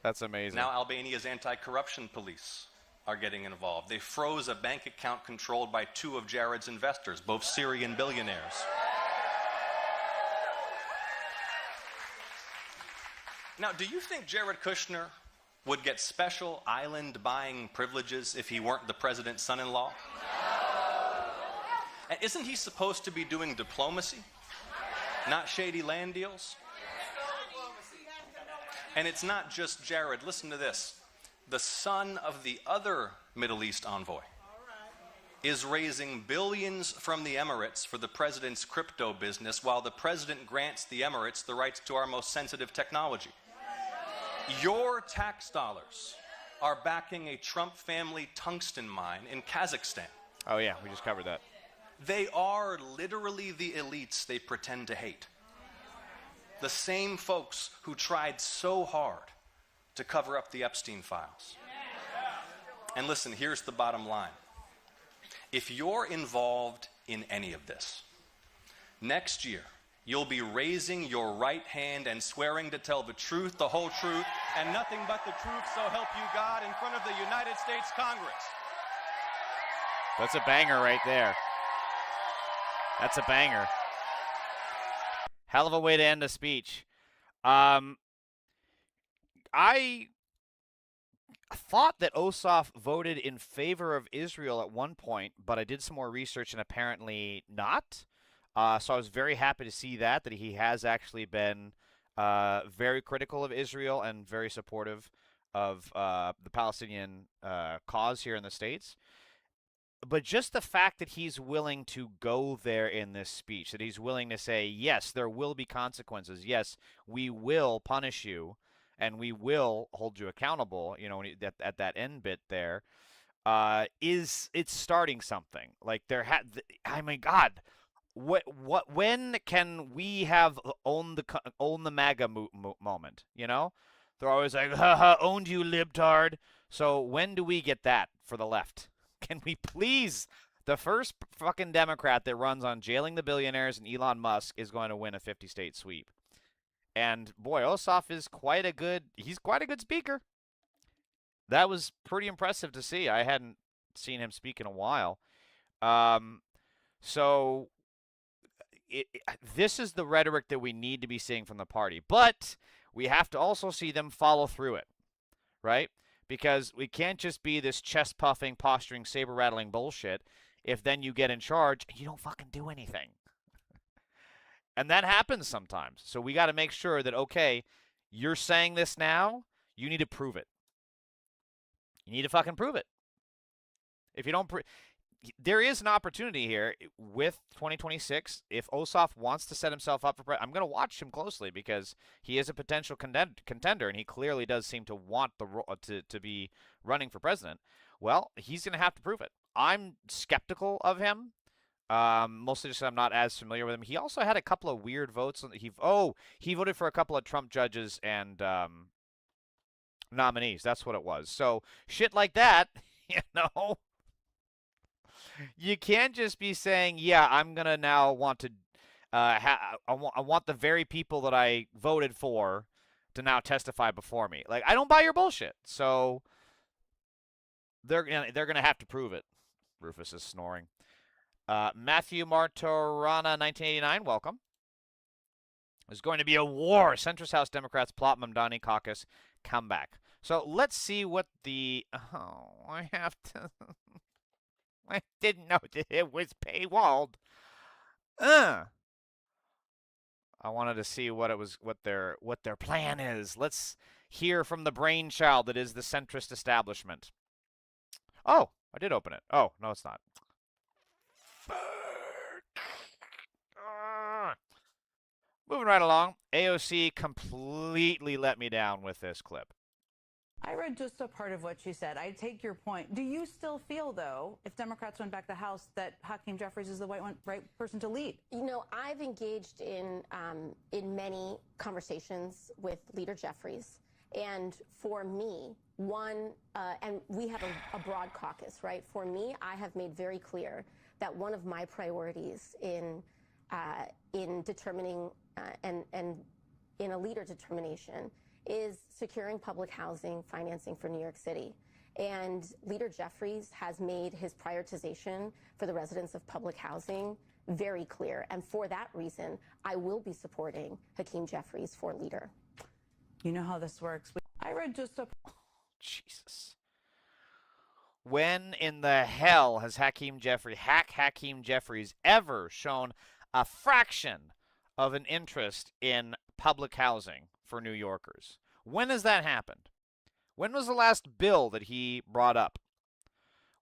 That's amazing. Now Albania's anti-corruption police are getting involved. They froze a bank account controlled by 2 of Jared's investors, both Syrian billionaires. Now, do you think Jared Kushner would get special island buying privileges if he weren't the president's son-in-law? And isn't he supposed to be doing diplomacy, not shady land deals? And it's not just Jared. Listen to this. The son of the other Middle East envoy is raising billions from the Emirates for the president's crypto business while the president grants the Emirates the rights to our most sensitive technology. Your tax dollars are backing a Trump family tungsten mine in Kazakhstan. Oh, yeah, we just covered that. They are literally the elites they pretend to hate. The same folks who tried so hard to cover up the Epstein files. And listen, here's the bottom line. If you're involved in any of this, next year, you'll be raising your right hand and swearing to tell the truth, the whole truth, and nothing but the truth, so help you God, in front of the United States Congress. That's a banger right there. That's a banger. Hell of a way to end a speech. I thought that Ossoff voted in favor of Israel at one point, but I did some more research and apparently not. So I was very happy to see that he has actually been very critical of Israel and very supportive of the Palestinian cause here in the States. But just the fact that he's willing to go there in this speech, that he's willing to say, yes, there will be consequences. Yes, we will punish you, and we will hold you accountable, you know, at that end bit there, it's starting something. Like I mean, God, when can we have own the MAGA moment, you know? They're always like, ha, owned you, libtard. So when do we get that for the left? Can we please? The first fucking Democrat that runs on jailing the billionaires and Elon Musk is going to win a 50-state sweep. And boy, Ossoff is quite a good speaker. That was pretty impressive to see. I hadn't seen him speak in a while. So this is the rhetoric that we need to be seeing from the party. But we have to also see them follow through it, right? Because we can't just be this chest-puffing, posturing, saber-rattling bullshit if then you get in charge and you don't fucking do anything. And that happens sometimes. So we got to make sure that, okay, you're saying this now, you need to prove it. You need to fucking prove it. If you don't there is an opportunity here with 2026. If Ossoff wants to set himself up for I'm going to watch him closely because he is a potential contender, and he clearly does seem to want to be running for president. Well, he's going to have to prove it. I'm skeptical of him, mostly just I'm not as familiar with him. He also had a couple of weird votes. He voted for a couple of Trump judges and nominees. That's what it was. So shit like that, you know. You can't just be saying, yeah, I'm going to now want to I want the very people that I voted for to now testify before me. Like, I don't buy your bullshit. So they're going to have to prove it. Rufus is snoring. Matthew Martorana, 1989, welcome. There's going to be a war. Centrist House Democrats plot Mamdani caucus comeback. So let's see what the... Oh, I have to... I didn't know that it was paywalled. I wanted to see what their plan is. Let's hear from the brainchild that is the centrist establishment. Oh, I did open it. Oh, no, it's not. Moving right along. AOC completely let me down with this clip. I read just a part of what she said. I take your point. Do you still feel, though, if Democrats went back to the House, that Hakeem Jeffries is the right person to lead? You know, I've engaged in many conversations with Leader Jeffries. And for me, and we have a broad caucus, right? For me, I have made very clear that one of my priorities in determining and in a leader determination is securing public housing financing for New York City. And Leader Jeffries has made his prioritization for the residents of public housing very clear. And for that reason, I will be supporting Hakeem Jeffries for leader. You know how this works. I read just a... Jesus. When in the hell has Hakeem Jeffries ever shown a fraction of an interest in public housing for New Yorkers? When has that happened? When was the last bill that he brought up?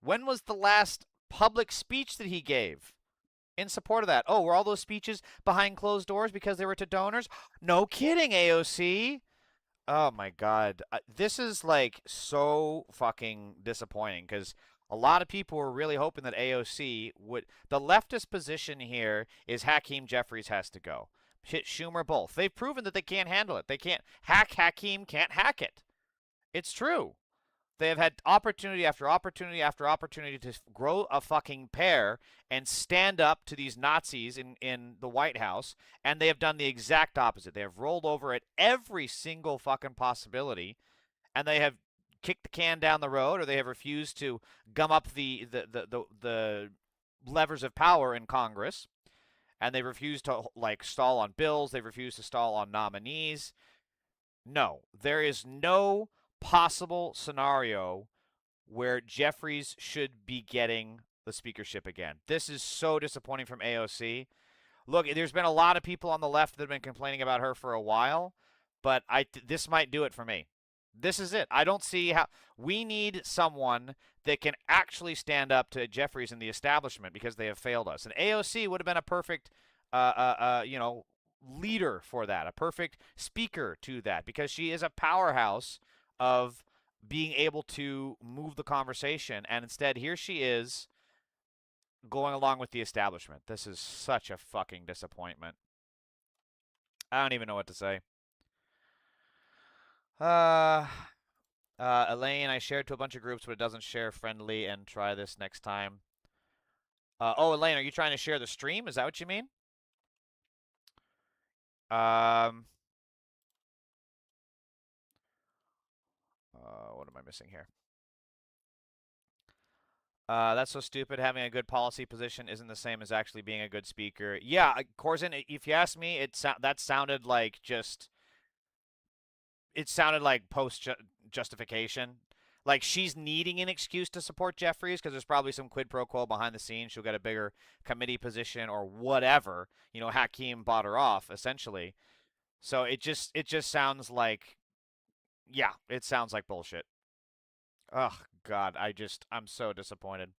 When was the last public speech that he gave in support of that? Oh, were all those speeches behind closed doors because they were to donors? No kidding, AOC. Oh my God. This is like so fucking disappointing because a lot of people were really hoping that AOC would. The leftist position here is Hakeem Jeffries has to go. Schumer both. They've proven that they can't handle it. They can't. Hakeem can't hack it. It's true. They have had opportunity after opportunity after opportunity to grow a fucking pair and stand up to these Nazis in the White House, and they have done the exact opposite. They have rolled over at every single fucking possibility, and they have kicked the can down the road, or they have refused to gum up the levers of power in Congress, and they refused to like stall on bills. They refused to stall on nominees. No, there is no possible scenario where Jeffries should be getting the speakership again. This is so disappointing from AOC. Look, there's been a lot of people on the left that have been complaining about her for a while, but this might do it for me. This is it. I don't see how. We need someone that can actually stand up to Jeffries and the establishment because they have failed us. And AOC would have been a perfect, leader for that, a perfect speaker to that, because she is a powerhouse of being able to move the conversation, and instead here she is going along with the establishment. This is such a fucking disappointment. I don't even know what to say. Elaine, I shared to a bunch of groups, but it doesn't share friendly, and try this next time. Oh, Elaine, are you trying to share the stream? Is that what you mean? What am I missing here? That's so stupid. Having a good policy position isn't the same as actually being a good speaker. Yeah, Corzin, if you ask me, that sounded like just... It sounded like post-justification. Like she's needing an excuse to support Jeffries because there's probably some quid pro quo behind the scenes. She'll get a bigger committee position or whatever. You know, Hakeem bought her off, essentially. So it just sounds like... Yeah, it sounds like bullshit. Oh, God, I'm so disappointed.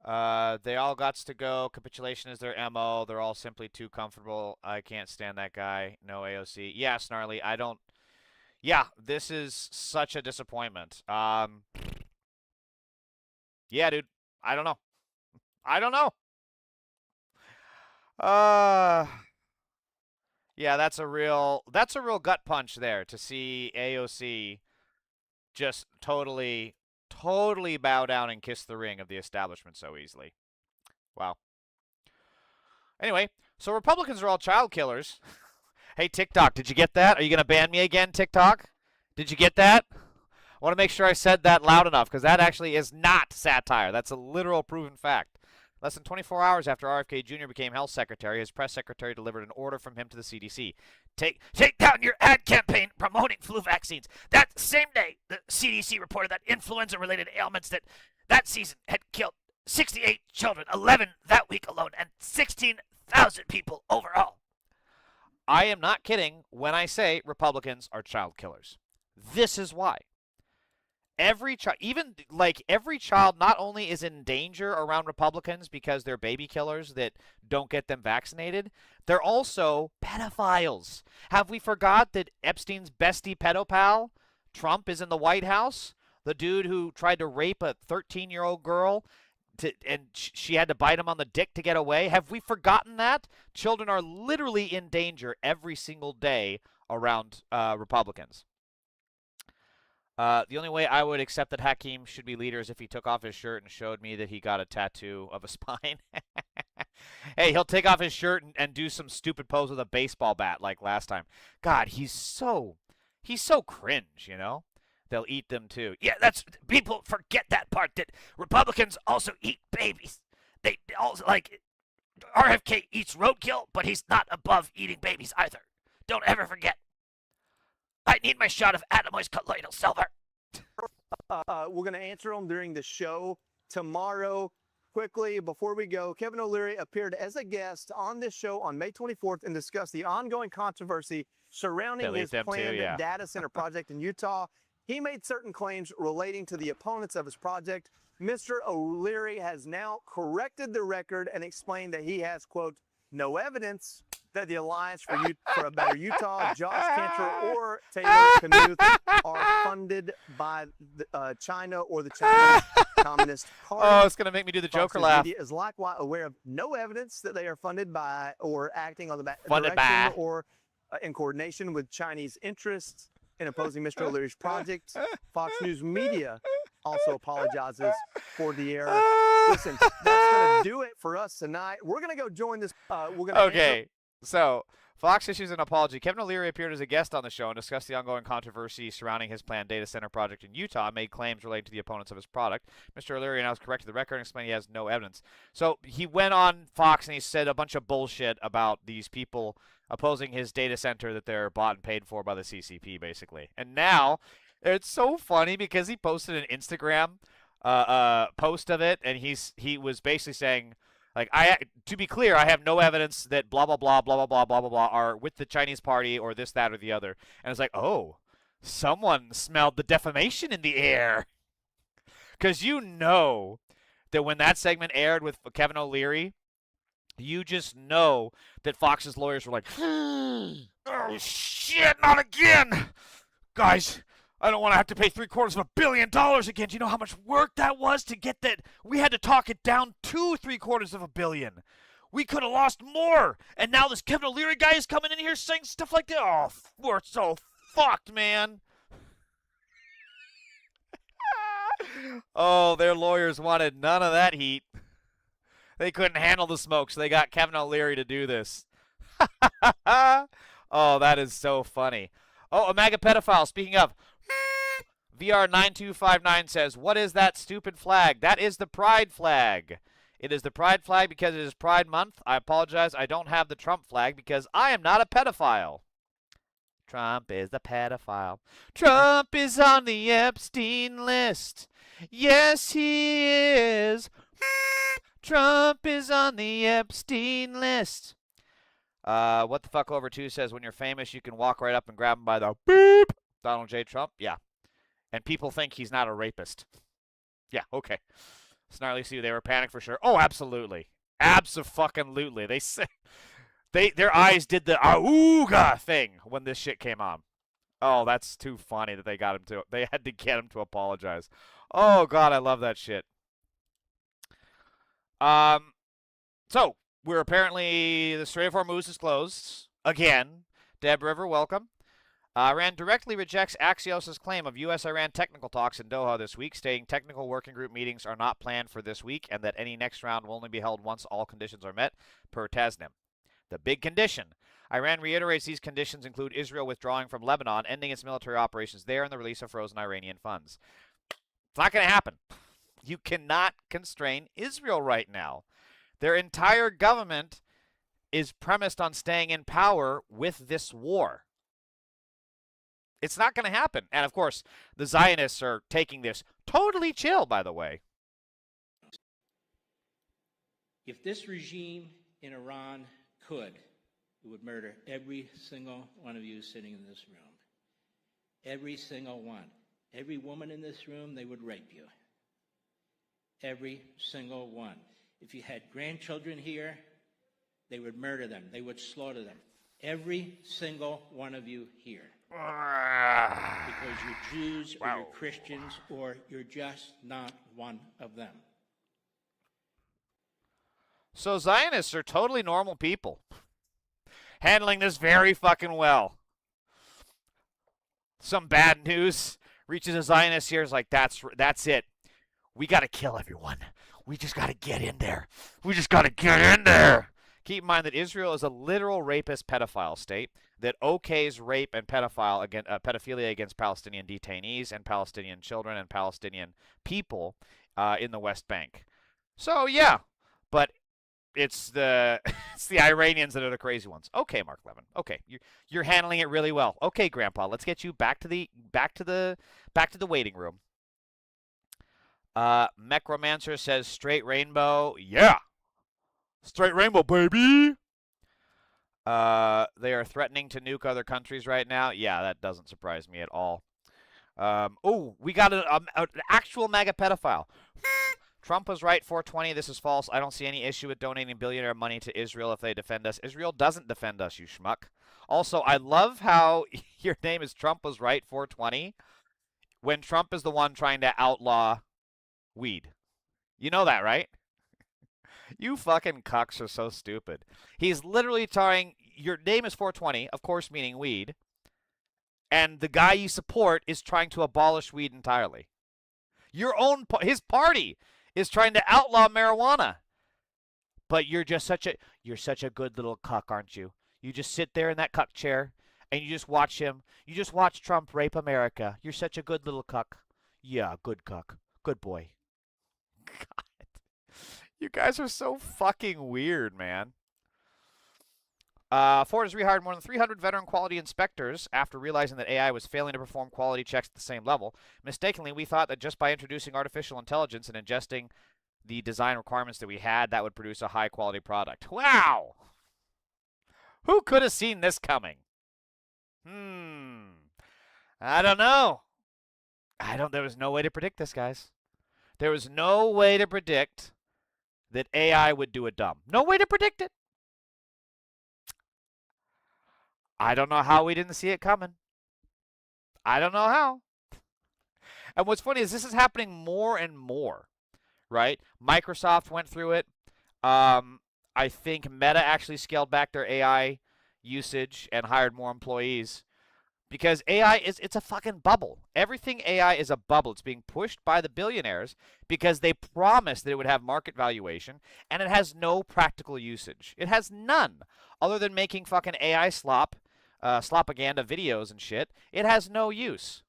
They all gots to go. Capitulation is their MO. They're all simply too comfortable. I can't stand that guy. No AOC. Yeah, Snarly, I don't... Yeah, this is such a disappointment. Yeah, dude, I don't know. I don't know. Yeah, that's a real gut punch there to see AOC just totally bow down and kiss the ring of the establishment so easily. Wow. Anyway, so Republicans are all child killers. Hey, TikTok, did you get that? Are you going to ban me again, TikTok? Did you get that? I want to make sure I said that loud enough because that actually is not satire. That's a literal proven fact. Less than 24 hours after RFK Jr. became health secretary, his press secretary delivered an order from him to the CDC. Take down your ad campaign promoting flu vaccines. That same day, the CDC reported that influenza-related ailments that season had killed 68 children, 11 that week alone, and 16,000 people overall. I am not kidding when I say Republicans are child killers. This is why. Every child not only is in danger around Republicans because they're baby killers that don't get them vaccinated, they're also pedophiles. Have we forgot that Epstein's bestie pedopal, Trump, is in the White House? The dude who tried to rape a 13-year-old girl and she had to bite him on the dick to get away. Have we forgotten that? Children are literally in danger every single day around Republicans. The only way I would accept that Hakeem should be leader is if he took off his shirt and showed me that he got a tattoo of a spine. Hey, he'll take off his shirt and do some stupid pose with a baseball bat like last time. God, he's so cringe, you know? They'll eat them too. Yeah, people forget that part, that Republicans also eat babies. They also, like, RFK eats roadkill, but he's not above eating babies either. Don't ever forget. I need my shot of Adamoy's colloidal silver. We're going to answer them during the show tomorrow. Quickly, before we go, Kevin O'Leary appeared as a guest on this show on May 24th and discussed the ongoing controversy surrounding his planned data center project in Utah. He made certain claims relating to the opponents of his project. Mr. O'Leary has now corrected the record and explained that he has, quote, no evidence that the Alliance for a Better Utah, Josh Cantor, or Taylor Knuth are funded by China or the Chinese Communist Party. Oh, it's going to make me do the Joker laugh. Media is likewise aware of no evidence that they are funded by or acting on the funded direction by or in coordination with Chinese interests in opposing Mr. O'Leary's project. Fox News Media also apologizes for the error. Listen, that's going to do it for us tonight. We're going to go join this. Okay, so Fox issues an apology. Kevin O'Leary appeared as a guest on the show and discussed the ongoing controversy surrounding his planned data center project in Utah and made claims related to the opponents of his product. Mr. O'Leary now has corrected the record and explained he has no evidence. So he went on Fox and he said a bunch of bullshit about these people opposing his data center that they're bought and paid for by the CCP, basically. And now it's so funny because he posted an Instagram post of it, and he was basically saying, like, to be clear, I have no evidence that blah, blah, blah, blah, blah, blah, blah, blah, blah are with the Chinese party or this, that, or the other. And it's like, oh, someone smelled the defamation in the air. Because you know that when that segment aired with Kevin O'Leary, you just know that Fox's lawyers were like, oh, shit, not again. Guys, I don't want to have to pay $750 million again. Do you know how much work that was to get that? We had to talk it down to $750 million. We could have lost more. And now this Kevin O'Leary guy is coming in here saying stuff like that. Oh, we're so fucked, man. Oh, their lawyers wanted none of that heat. They couldn't handle the smoke, so they got Kevin O'Leary to do this. Oh, that is so funny. Oh, a MAGA pedophile. Speaking of, VR9259 says, what is that stupid flag? That is the pride flag. It is the pride flag because it is Pride Month. I apologize. I don't have the Trump flag because I am not a pedophile. Trump is the pedophile. Trump is on the Epstein list. Yes, he is. Trump is on the Epstein list. What the fuck over 2 says, when you're famous, you can walk right up and grab him by the beep. Donald J. Trump? Yeah. And people think he's not a rapist. Yeah, okay. Snarly Sue, they were panicked for sure. Oh, absolutely. Abso-fucking-lutely. They say, their eyes did the auga thing when this shit came on. Oh, that's too funny that they had to get him to apologize. Oh, God, I love that shit. So, we're apparently, the Strait of Hormuz is closed. Again. Deb River, welcome. Iran directly rejects Axios' claim of U.S.-Iran technical talks in Doha this week, stating technical working group meetings are not planned for this week and that any next round will only be held once all conditions are met, per Tasnim. The big condition. Iran reiterates these conditions include Israel withdrawing from Lebanon, ending its military operations there, and the release of frozen Iranian funds. It's not going to happen. You cannot constrain Israel right now. Their entire government is premised on staying in power with this war. It's not going to happen. And, of course, the Zionists are taking this totally chill, by the way. If this regime in Iran could, it would murder every single one of you sitting in this room. Every single one. Every woman in this room, they would rape you. Every single one. If you had grandchildren here, they would murder them. They would slaughter them. Every single one of you here. Because you're Jews or you're Christians or you're just not one of them. So Zionists are totally normal people. Handling this very fucking well. Some bad news reaches a Zionist here. Is like, that's it. We got to kill everyone. We just got to get in there. We just got to get in there. Keep in mind that Israel is a literal rapist pedophile state that okays rape and pedophilia against Palestinian detainees and Palestinian children and Palestinian people in the West Bank. So, yeah. But it's the it's the Iranians that are the crazy ones. Okay, Mark Levin. Okay, you're handling it really well. Okay, Grandpa, let's get you back to the waiting room. Mechromancer says straight rainbow. Yeah, straight rainbow, baby. They are threatening to nuke other countries right now. Yeah, that doesn't surprise me at all. Oh, we got an actual MAGA pedophile. Trump was right, 420. This is false. I don't see any issue with donating billionaire money to Israel if they defend us. Israel doesn't defend us, you schmuck. Also, I love how your name is Trump was right, 420, when Trump is the one trying to outlaw weed. You know that, right? You fucking cucks are so stupid. He's literally trying, your name is 420, of course meaning weed, and the guy you support is trying to abolish weed entirely. His party is trying to outlaw marijuana. But you're such a good little cuck, aren't you? You just sit there in that cuck chair and you just watch him. You just watch Trump rape America. You're such a good little cuck. Yeah, good cuck. Good boy. God. You guys are so fucking weird, man. Ford has rehired more than 300 veteran quality inspectors after realizing that AI was failing to perform quality checks at the same level. Mistakenly, we thought that just by introducing artificial intelligence and ingesting the design requirements that we had, that would produce a high-quality product. Wow! Who could have seen this coming? I don't know. There was no way to predict this, guys. There was no way to predict that AI would do it dumb. No way to predict it. I don't know how we didn't see it coming. I don't know how. And what's funny is this is happening more and more, right? Microsoft went through it. I think Meta actually scaled back their AI usage and hired more employees because AI it's a fucking bubble. Everything AI is a bubble. It's being pushed by the billionaires because they promised that it would have market valuation, and it has no practical usage. It has none other than making fucking AI slopaganda videos and shit. It has no use.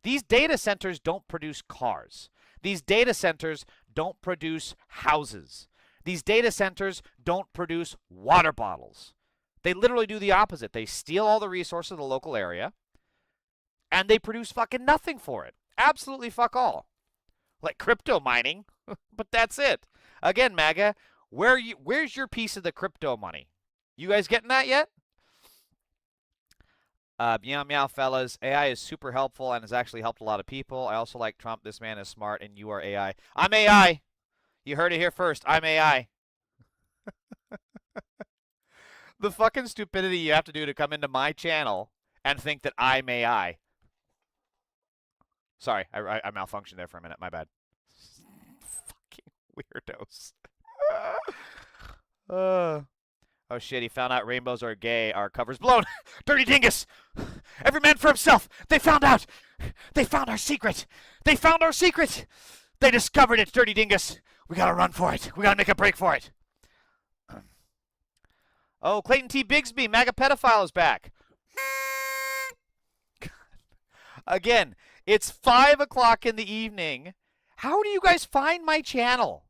These data centers don't produce cars. These data centers don't produce houses. These data centers don't produce water bottles. They literally do the opposite. They steal all the resources of the local area, and they produce fucking nothing for it. Absolutely fuck all. Like crypto mining, but that's it. Again, MAGA, where's your piece of the crypto money? You guys getting that yet? Meow meow fellas, AI is super helpful and has actually helped a lot of people. I also like Trump. This man is smart and you are AI. I'm AI. You heard it here first. I'm AI. The fucking stupidity you have to do to come into my channel and think that I'm AI. Sorry, I malfunctioned there for a minute. My bad. Fucking weirdos. Oh shit, he found out rainbows are gay. Our cover's blown. Dirty dingus! Every man for himself! They found out! They found our secret! They found our secret! They discovered it, dirty dingus! We gotta run for it. We gotta make a break for it. Oh, Clayton T. Bigsby, MAGA pedophile is back. Again, it's 5 o'clock in the evening. How do you guys find my channel?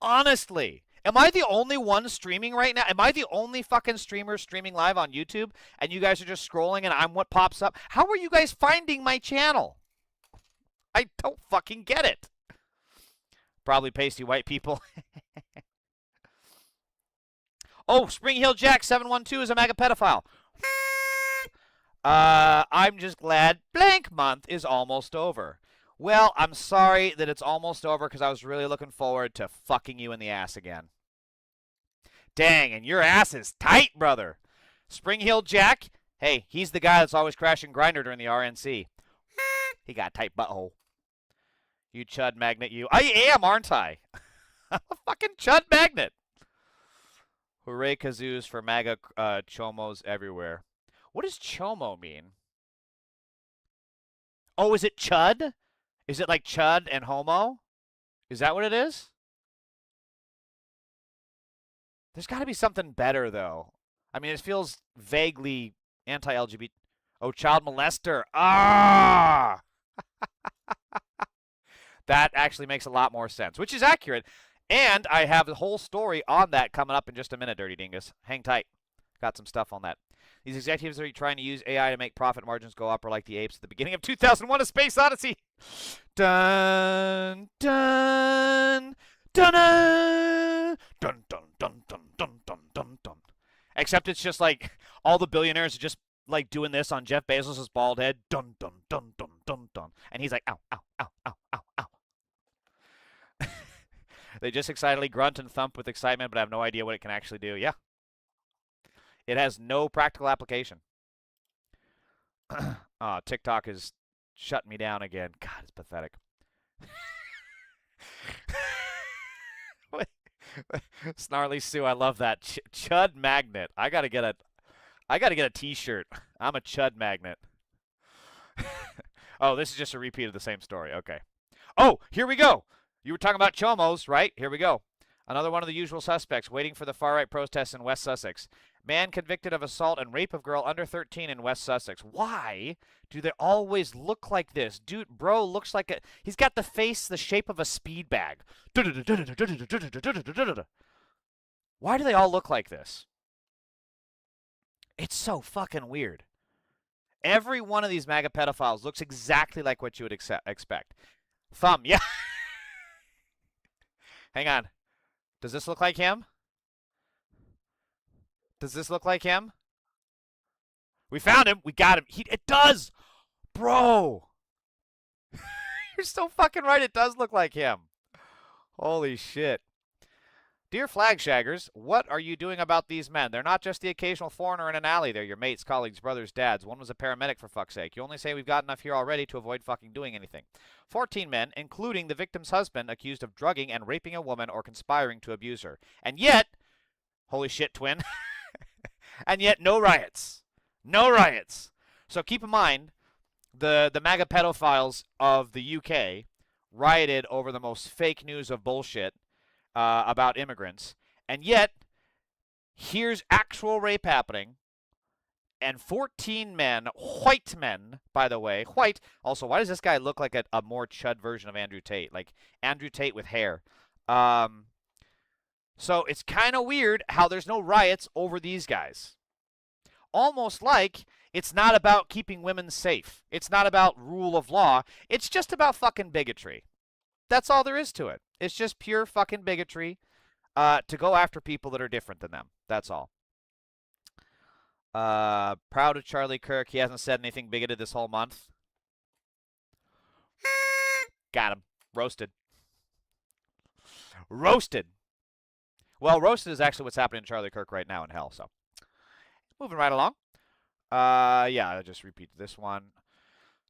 Honestly. Am I the only one streaming right now? Am I the only fucking streamer streaming live on YouTube and you guys are just scrolling and I'm what pops up? How are you guys finding my channel? I don't fucking get it. Probably pasty white people. Oh, Spring Hill Jack 712 is a MAGA pedophile. I'm just glad blank month is almost over. Well, I'm sorry that it's almost over because I was really looking forward to fucking you in the ass again. Dang, and your ass is tight, brother. Spring Hill Jack, hey, he's the guy that's always crashing Grindr during the RNC. He got a tight butthole. You chud magnet, you. I am, aren't I? I'm a fucking chud magnet. Hooray kazoos for MAGA chomos everywhere. What does chomo mean? Oh, is it chud? Is it like chud and homo? Is that what it is? There's got to be something better, though. I mean, it feels vaguely anti-LGBT. Oh, child molester. Ah! That actually makes a lot more sense, which is accurate. And I have the whole story on that coming up in just a minute, Dirty Dingus. Hang tight. Got some stuff on that. These executives are trying to use AI to make profit margins go up or like the apes at the beginning of 2001: A Space Odyssey. Dun, dun, dun, dun, dun, dun, dun, dun, dun, dun, dun. Except it's just like all the billionaires are just like doing this on Jeff Bezos' bald head. Dun, dun, dun, dun, dun, dun. And he's like, ow, ow, ow, ow, ow, ow. They just excitedly grunt and thump with excitement, but have no idea what it can actually do. Yeah. It has no practical application. TikTok is shutting me down again. God, it's pathetic. Snarly Sue, I love that. Chud magnet. I gotta get a T-shirt. I'm a chud magnet. Oh, this is just a repeat of the same story. Okay. Oh, here we go. You were talking about chomos, right? Here we go. Another one of the usual suspects waiting for the far-right protests in West Sussex. Man convicted of assault and rape of girl under 13 in West Sussex. Why do they always look like this? Dude, bro looks like he's got the face the shape of a speed bag. Why do they all look like this? It's so fucking weird. Every one of these MAGA pedophiles looks exactly like what you would expect. Thumb, yeah. Hang on. Does this look like him? Does this look like him? We found him. We got him. It does. Bro. You're so fucking right. It does look like him. Holy shit. Dear flag shaggers, what are you doing about these men? They're not just the occasional foreigner in an alley. They're your mates, colleagues, brothers, dads. One was a paramedic, for fuck's sake. You only say we've got enough here already to avoid fucking doing anything. 14 men, including the victim's husband, accused of drugging and raping a woman or conspiring to abuse her. And yet, holy shit, twin, and yet no riots. No riots. So keep in mind, the MAGA pedophiles of the UK rioted over the most fake news of bullshit about immigrants, and yet here's actual rape happening, and 14 men, white men, by the way, white. Also, why does this guy look like a more chud version of Andrew Tate, like Andrew Tate with hair? So it's kind of weird how there's no riots over these guys. Almost like it's not about keeping women safe. It's not about rule of law. It's just about fucking bigotry. That's all there is to it. It's just pure fucking bigotry to go after people that are different than them. That's all. Proud of Charlie Kirk. He hasn't said anything bigoted this whole month. Got him. Roasted. Roasted. Well, roasted is actually what's happening to Charlie Kirk right now in hell. So, moving right along. Yeah, I'll just repeat this one.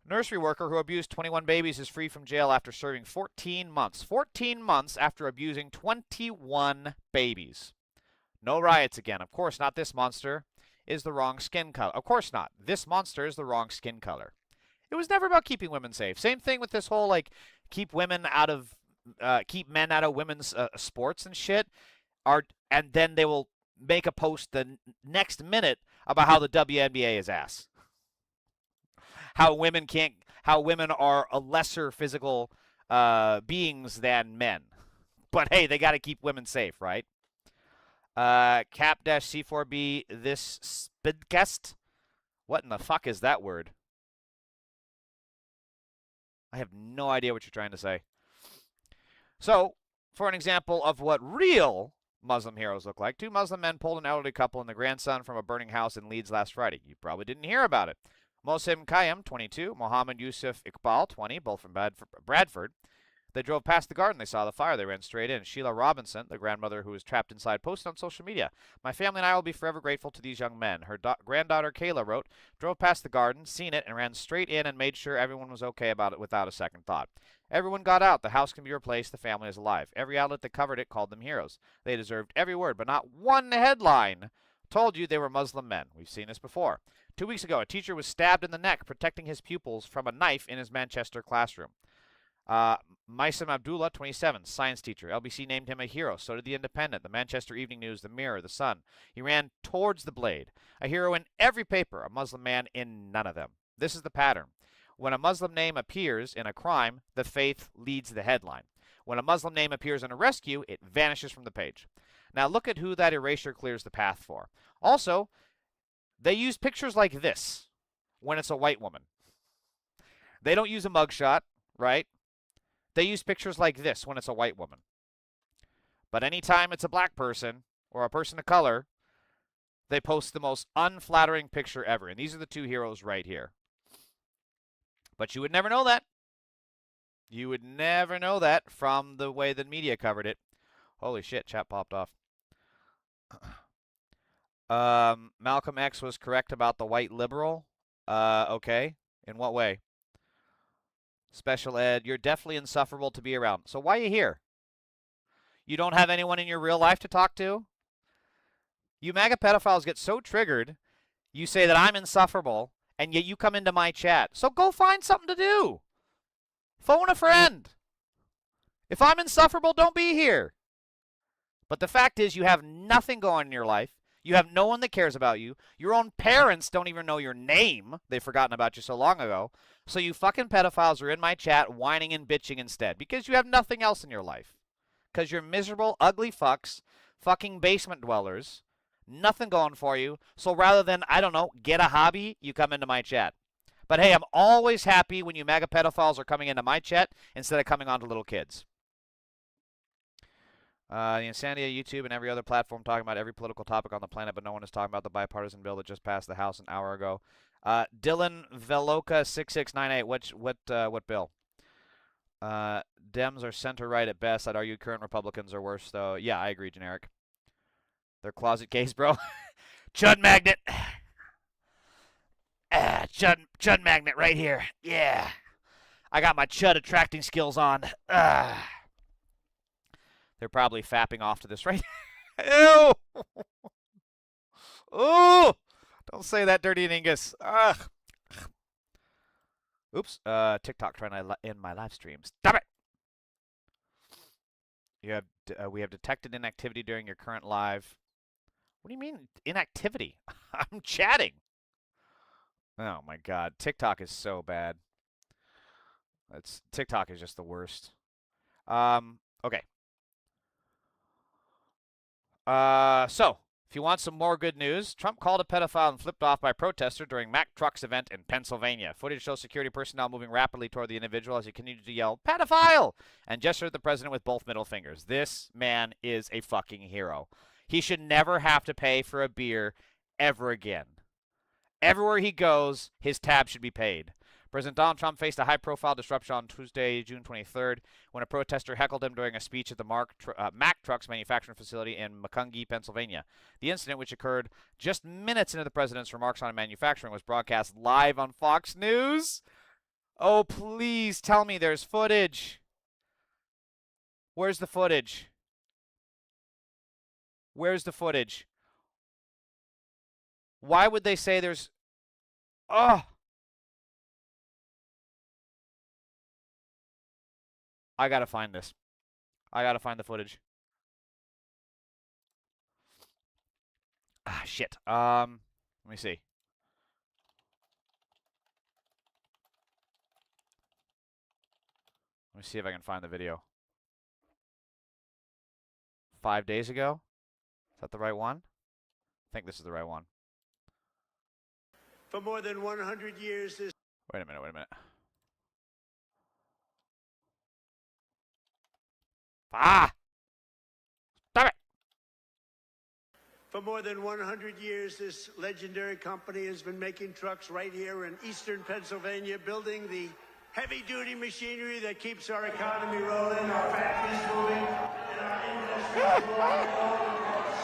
Nursery worker who abused 21 babies is free from jail after serving 14 months. 14 months after abusing 21 babies. No riots again. Of course not. This monster is the wrong skin color. Of course not. This monster is the wrong skin color. It was never about keeping women safe. Same thing with this whole, like, keep men out of women's sports and shit. And then they will make a post the next minute about how the WNBA is ass. How women are a lesser physical beings than men. But hey, they got to keep women safe, right? Cap-C4B, this spidcast. What in the fuck is that word? I have no idea what you're trying to say. So, for an example of what real Muslim heroes look like, 2 Muslim men pulled an elderly couple and the grandson from a burning house in Leeds last Friday. You probably didn't hear about it. Mohsen Kayam, 22, Mohammed Yusuf Iqbal, 20, both from Bradford. They drove past the garden. They saw the fire. They ran straight in. Sheila Robinson, the grandmother who was trapped inside, posted on social media, "My family and I will be forever grateful to these young men." Her granddaughter, Kayla, wrote, "Drove past the garden, seen it, and ran straight in and made sure everyone was okay about it without a second thought. Everyone got out. The house can be replaced. The family is alive." Every outlet that covered it called them heroes. They deserved every word, but not one headline told you they were Muslim men. We've seen this before. 2 weeks ago, a teacher was stabbed in the neck protecting his pupils from a knife in his Manchester classroom. Maisam Abdullah, 27, science teacher. LBC named him a hero. So did The Independent, the Manchester Evening News, the Mirror, the Sun. He ran towards the blade. A hero in every paper, a Muslim man in none of them. This is the pattern. When a Muslim name appears in a crime, the faith leads the headline. When a Muslim name appears in a rescue, it vanishes from the page. Now look at who that erasure clears the path for. Also, they use pictures like this when it's a white woman. They don't use a mugshot, right? They use pictures like this when it's a white woman. But anytime it's a black person or a person of color, they post the most unflattering picture ever. And these are the two heroes right here. But you would never know that. You would never know that from the way the media covered it. Holy shit, chat popped off. Malcolm X was correct about the white liberal. Okay. In what way? Special ed, you're definitely insufferable to be around. So why are you here? You don't have anyone in your real life to talk to? You MAGA pedophiles get so triggered, you say that I'm insufferable, and yet you come into my chat. So go find something to do. Phone a friend. If I'm insufferable, don't be here. But the fact is, you have nothing going in your life. You have no one that cares about you. Your own parents don't even know your name. They've forgotten about you so long ago. So you fucking pedophiles are in my chat whining and bitching instead because you have nothing else in your life. Because you're miserable, ugly fucks, fucking basement dwellers. Nothing going for you. So rather than, I don't know, get a hobby, you come into my chat. But hey, I'm always happy when you MAGA pedophiles are coming into my chat instead of coming on to little kids. The insanity of YouTube and every other platform talking about every political topic on the planet, but no one is talking about the bipartisan bill that just passed the House an hour ago. Dylan Veloka 6698. What bill? Dems are center right at best. I'd argue current Republicans are worse, though. Yeah, I agree, generic. They're closet gays, bro. Chud magnet. Chud magnet right here. Yeah. I got my chud attracting skills on. They're probably fapping off to this right. Ew. Ooh. Don't say that, Dirty and Angus. Ugh. Oops. TikTok trying to end my live stream. Stop it. We have detected inactivity during your current live. What do you mean inactivity? I'm chatting. Oh my God, TikTok is so bad. TikTok is just the worst. Okay. So if you want some more good news, Trump called a pedophile and flipped off by protester during Mack Trucks event in Pennsylvania. Footage shows security personnel moving rapidly toward the individual as he continued to yell, "Pedophile!" and gestured at the president with both middle fingers. This man is a fucking hero. He should never have to pay for a beer ever again. Everywhere he goes, his tab should be paid. President Donald Trump faced a high-profile disruption on Tuesday, June 23rd, when a protester heckled him during a speech at the Mack Trucks manufacturing facility in Macungie, Pennsylvania. The incident, which occurred just minutes into the president's remarks on manufacturing, was broadcast live on Fox News. Oh, please tell me there's footage. Where's the footage? Where's the footage? Why would they say there's... Oh! I gotta find this. I gotta find the footage. Ah, shit. Let me see. Let me see if I can find the video. 5 days ago? Is that the right one? I think this is the right one. For more than 100 years, this... Wait a minute, wait a minute. Ah! Stop it! For more than 100 years, this legendary company has been making trucks right here in eastern Pennsylvania, building the heavy-duty machinery that keeps our economy rolling, our factories moving, and our industries growing all across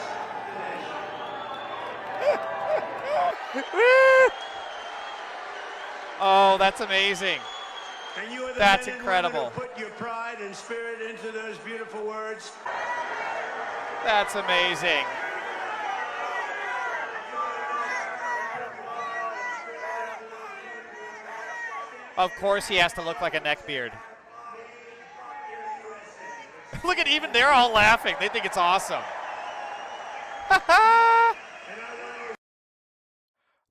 the nation. Oh, that's amazing. And you are the That's men and incredible. women who put your pride and spirit into those beautiful words. That's amazing. Of course he has to look like a neckbeard. Look at even they're all laughing. They think it's awesome.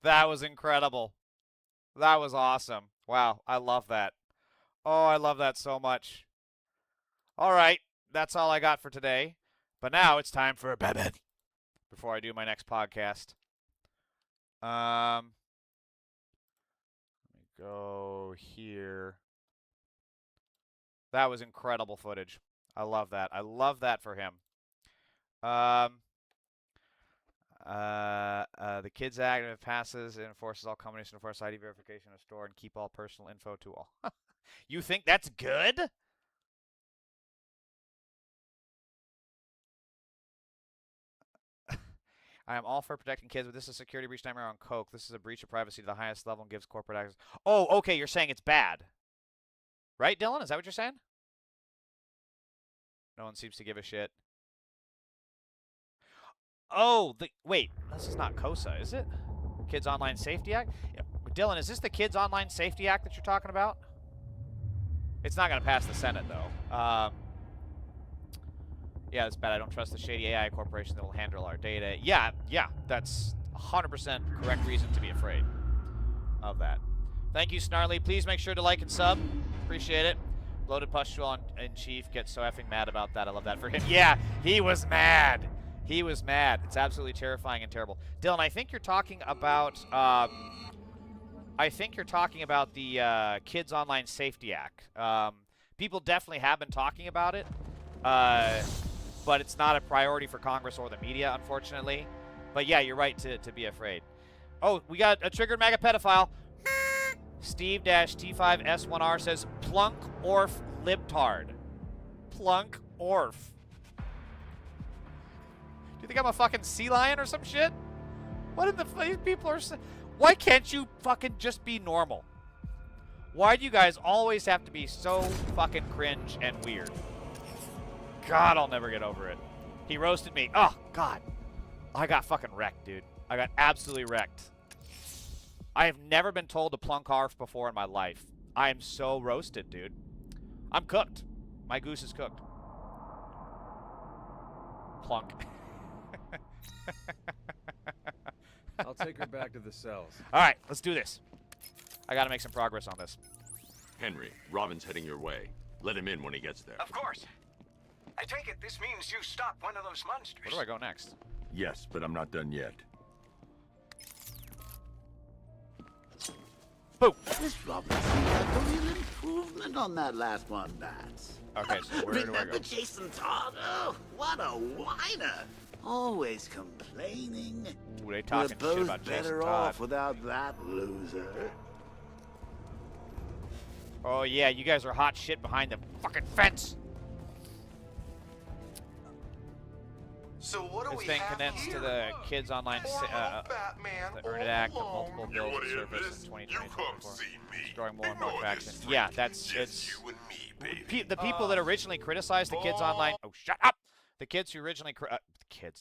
That was incredible. That was awesome. Wow, I love that. Oh, I love that so much. All right, that's all I got for today. But now it's time for bed before I do my next podcast. Let me go here. That was incredible footage. I love that. I love that for him. The Kids Act, if it passes, it enforces all companies to enforce ID verification of store and keep all personal info to all. You think that's good? I am all for protecting kids, but this is a security breach nightmare on coke. This is a breach of privacy to the highest level and gives corporate access. Oh, okay, you're saying it's bad. Right, Dylan? Is that what you're saying? No one seems to give a shit. Oh, wait, this is not COSA, is it? Kids Online Safety Act? Yeah. Dylan, is this the Kids Online Safety Act that you're talking about? It's not going to pass the Senate, though. Yeah, that's bad. I don't trust the shady AI corporation that will handle our data. Yeah, that's 100% correct reason to be afraid of that. Thank you, Snarly. Please make sure to like and sub. Appreciate it. Bloated Pustule in Chief gets so effing mad about that. I love that for him. Yeah, he was mad. He was mad. It's absolutely terrifying and terrible. Dylan, I think you're talking about the Kids Online Safety Act. People definitely have been talking about it, but it's not a priority for Congress or the media, unfortunately. But yeah, you're right to be afraid. Oh, we got a triggered MAGA pedophile. Steve-T5S1R says, plunk orf libtard. Plunk orf. Do you think I'm a fucking sea lion or some shit? What in the these people are saying? Why can't you fucking just be normal? Why do you guys always have to be so fucking cringe and weird? God, I'll never get over it. He roasted me. Oh, God. I got fucking wrecked, dude. I got absolutely wrecked. I have never been told to plunk arf before in my life. I am so roasted, dude. I'm cooked. My goose is cooked. Plunk. I'll take her back to the cells. All right, let's do this. I got to make some progress on this. Henry, Robin's heading your way. Let him in when he gets there. Of course. I take it this means you stop one of those monsters. Where do I go next? Yes, but I'm not done yet. Boom. This Robin seems like a real improvement on that last one, Bats. Okay, so where do I go? Remember Jason Todd? Oh, what a whiner. Always complaining. Ooh, they talking We're shit both about Jason better Todd. off without that loser. Oh, yeah, you guys are hot shit behind the fucking fence. So what do It's we been have condensed here? to the Kids Online the Earn It Act of multiple bills that surfaced in 2024, destroying more and more factions. Yeah, it's the people that originally criticized the Kids Online. Oh, shut up! The kids who originally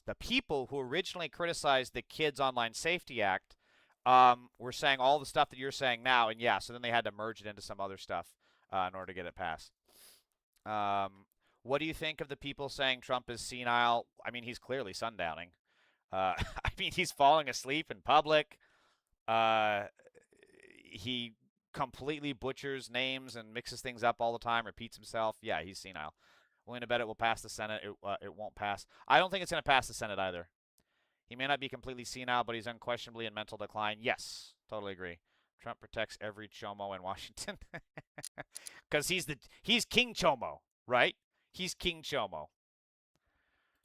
the people who originally criticized the Kids Online Safety Act were saying all the stuff that you're saying now, and yeah, so then they had to merge it into some other stuff in order to get it passed. What do you think of the people saying Trump is senile? I mean, he's clearly sundowning. I mean, he's falling asleep in public. He completely butchers names and mixes things up all the time, repeats himself. Yeah, he's senile. Willing to bet it will pass the Senate. It won't pass. I don't think it's going to pass the Senate either. He may not be completely senile, but he's unquestionably in mental decline. Yes, totally agree. Trump protects every chomo in Washington. Because he's King Chomo, right? He's King Chomo.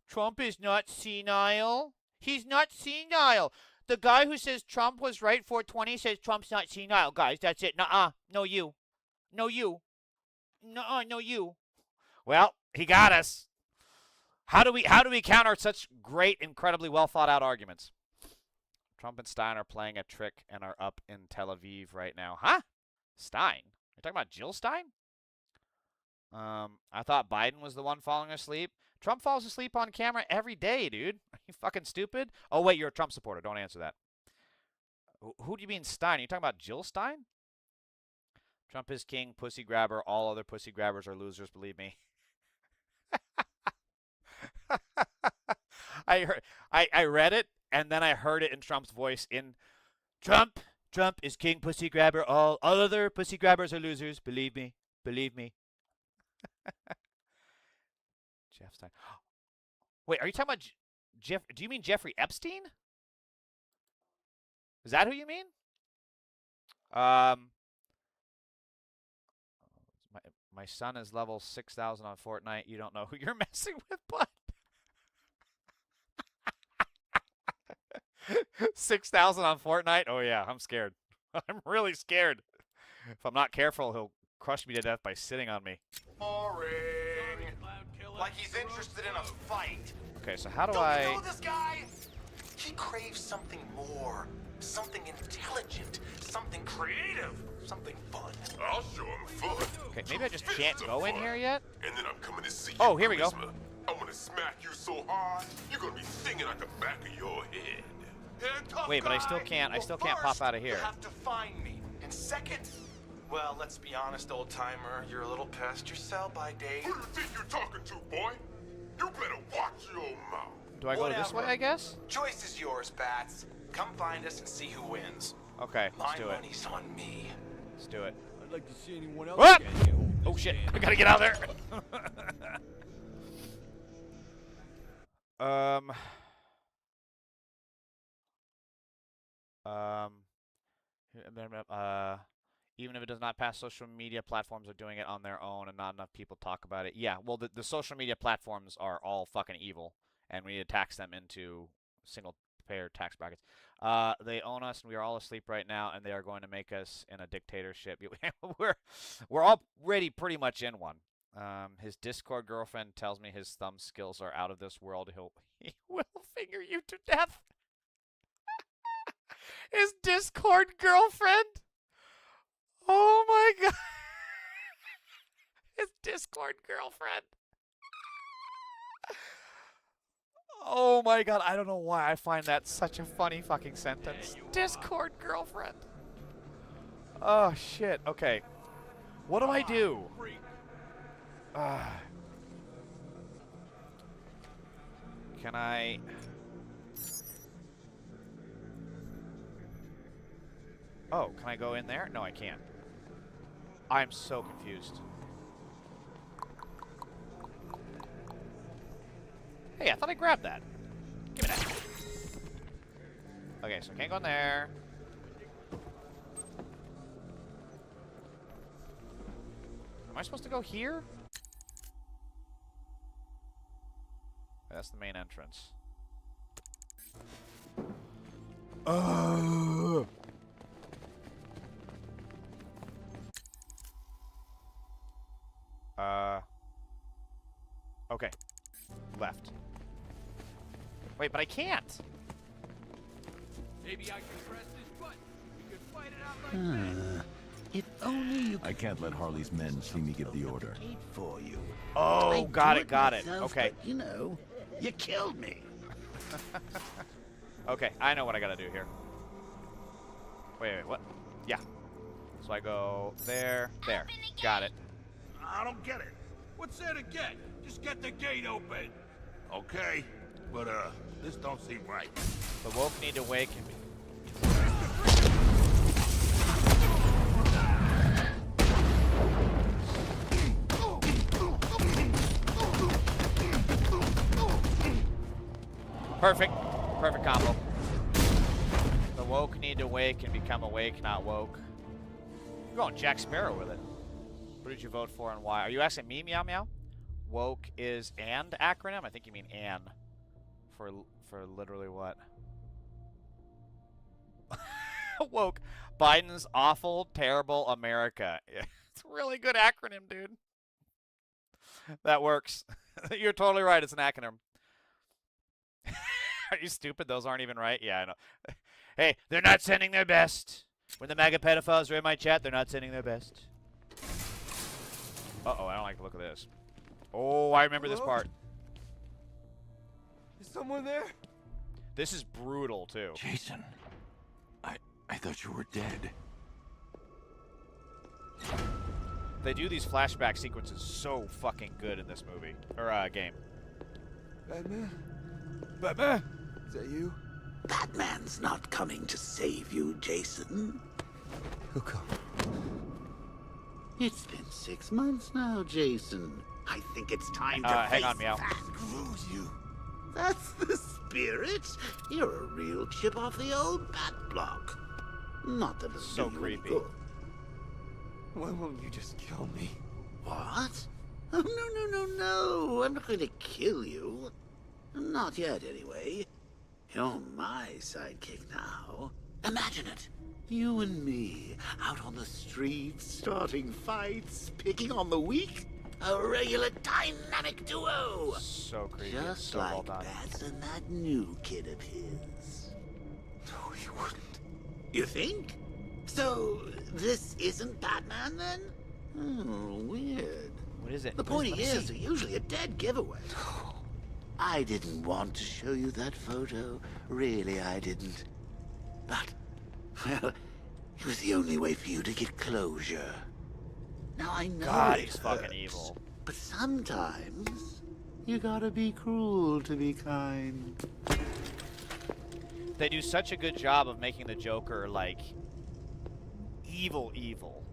Trump is not senile. He's not senile. The guy who says Trump was right 420 says Trump's not senile. Guys, that's it. Nuh-uh. No you. No you. Nuh-uh. No you. Well, he got us. How do we counter such great, incredibly well thought out arguments? Trump and Stein are playing a trick and are up in Tel Aviv right now. Huh? Stein? You're talking about Jill Stein? I thought Biden was the one falling asleep. Trump falls asleep on camera every day, dude. Are you fucking stupid? Oh, wait, you're a Trump supporter. Don't answer that. Who do you mean Stein? Are you talking about Jill Stein? Trump is king, pussy grabber. All other pussy grabbers are losers, believe me. I read it, and then I heard it in Trump's voice in Trump is king, pussy grabber. All other pussy grabbers are losers, believe me. Believe me. Jeff Stein. Wait, are you talking about Jeff? Do you mean Jeffrey Epstein? Is that who you mean? My son is level 6,000 on Fortnite. You don't know who you're messing with, bud. 6,000 on Fortnite? Oh yeah, I'm scared. I'm really scared. If I'm not careful, he'll crush me to death by sitting on me. Boring. Like he's interested in a fight. Okay, so how do Don't I... you know this guy? He craves something more. Something intelligent. Something creative. Something fun. I'll show him fun. Okay, maybe I just can't go in here yet? And then I'm coming to see you. Oh, here we go. I'm gonna smack you so hard, you're gonna be singing at the back of your head. Wait, but I still can't pop out of here. You have to find me. And second, well, let's be honest, old timer, you're a little past your sell-by date. Who do you think you're talking to, boy? You better watch your mouth. Do I go this way, I guess? Choice is yours, Bats. Come find us and see who wins. Okay, let's do it. My money's on me. Let's do it. I'd like to see anyone else. What? Oh shit! I gotta get out of there. Even if it does not pass, social media platforms are doing it on their own, and not enough people talk about it. Yeah, well, the social media platforms are all fucking evil, and we need to tax them into single-payer tax brackets. They own us, and we are all asleep right now, and they are going to make us in a dictatorship. We're already pretty much in one. His Discord girlfriend tells me his thumb skills are out of this world. He will finger you to death. His Discord girlfriend? Oh my god. His Discord girlfriend. Oh my god, I don't know why I find that such a funny fucking sentence. Discord girlfriend. Oh shit, okay. What do I do? Can I... Oh, can I go in there? No, I can't. I'm so confused. Hey, I thought I grabbed that. Give me that. Okay, so I can't go in there. Am I supposed to go here? That's the main entrance. Okay. Left. Wait, but I can't. Maybe I can press this button. You can fight it out like If only you I can't let Harley's men see me give the order. for you. Oh, got it. myself, Okay. But, you know, you killed me. Okay, I know what I gotta do here. Wait, what? Yeah. So I go there, there. Got it. I don't get it. What's there to get? Just get the gate open. Okay, but this don't seem right. The woke need to wake and be... Perfect. Perfect combo. The woke need to wake and become awake, not woke. You're going Jack Sparrow with it. Who did you vote for and why? Are you asking me, Meow Meow? Woke is AND acronym? I think you mean AN. For literally what? Woke. Biden's awful, terrible America. It's a really good acronym, dude. That works. You're totally right. It's an acronym. Are you stupid? Those aren't even right? Yeah, I know. Hey, they're not sending their best. When the MAGA pedophiles are in my chat, they're not sending their best. Uh-oh, I don't like the look of this. Oh, I remember this part. Is someone there? This is brutal, too. Jason, I thought you were dead. They do these flashback sequences so fucking good in this movie. Or, game. Batman? Batman? Is that you? Batman's not coming to save you, Jason. Who come? It's been 6 months now, Jason. I think it's time to hang on, Meow. Screws you. That's the spirit. You're a real chip off the old bat block. Not that it's so creepy. Why won't you just kill me? What? Oh, no. I'm not going to kill you. Not yet, anyway. You're my sidekick now. Imagine it. You and me, out on the streets, starting fights, picking on the weak. A regular dynamic duo. So creepy. Just so like well done. Bats and that new kid of his. No, you wouldn't. You think? So, this isn't Batman, then? Oh, weird. What is it? The pointy ears are usually a dead giveaway. I didn't want to show you that photo. Really, I didn't. But, well, it was the only way for you to get closure. Now, I know God, it he's fucking hurts, evil. But sometimes, you gotta be cruel to be kind. They do such a good job of making the Joker, like, evil,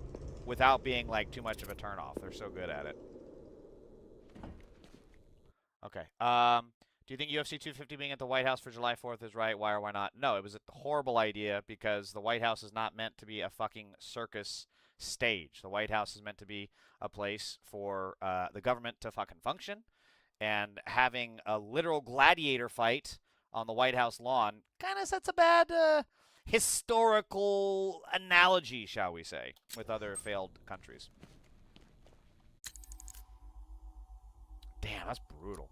without being, like, too much of a turnoff. They're so good at it. Okay. Do you think UFC 250 being at the White House for July 4th is right? Why or why not? No, it was a horrible idea because the White House is not meant to be a fucking circus stage. The White House is meant to be a place for the government to fucking function, and having a literal gladiator fight on the White House lawn kind of sets a bad historical analogy, shall we say, with other failed countries. Damn, that's brutal.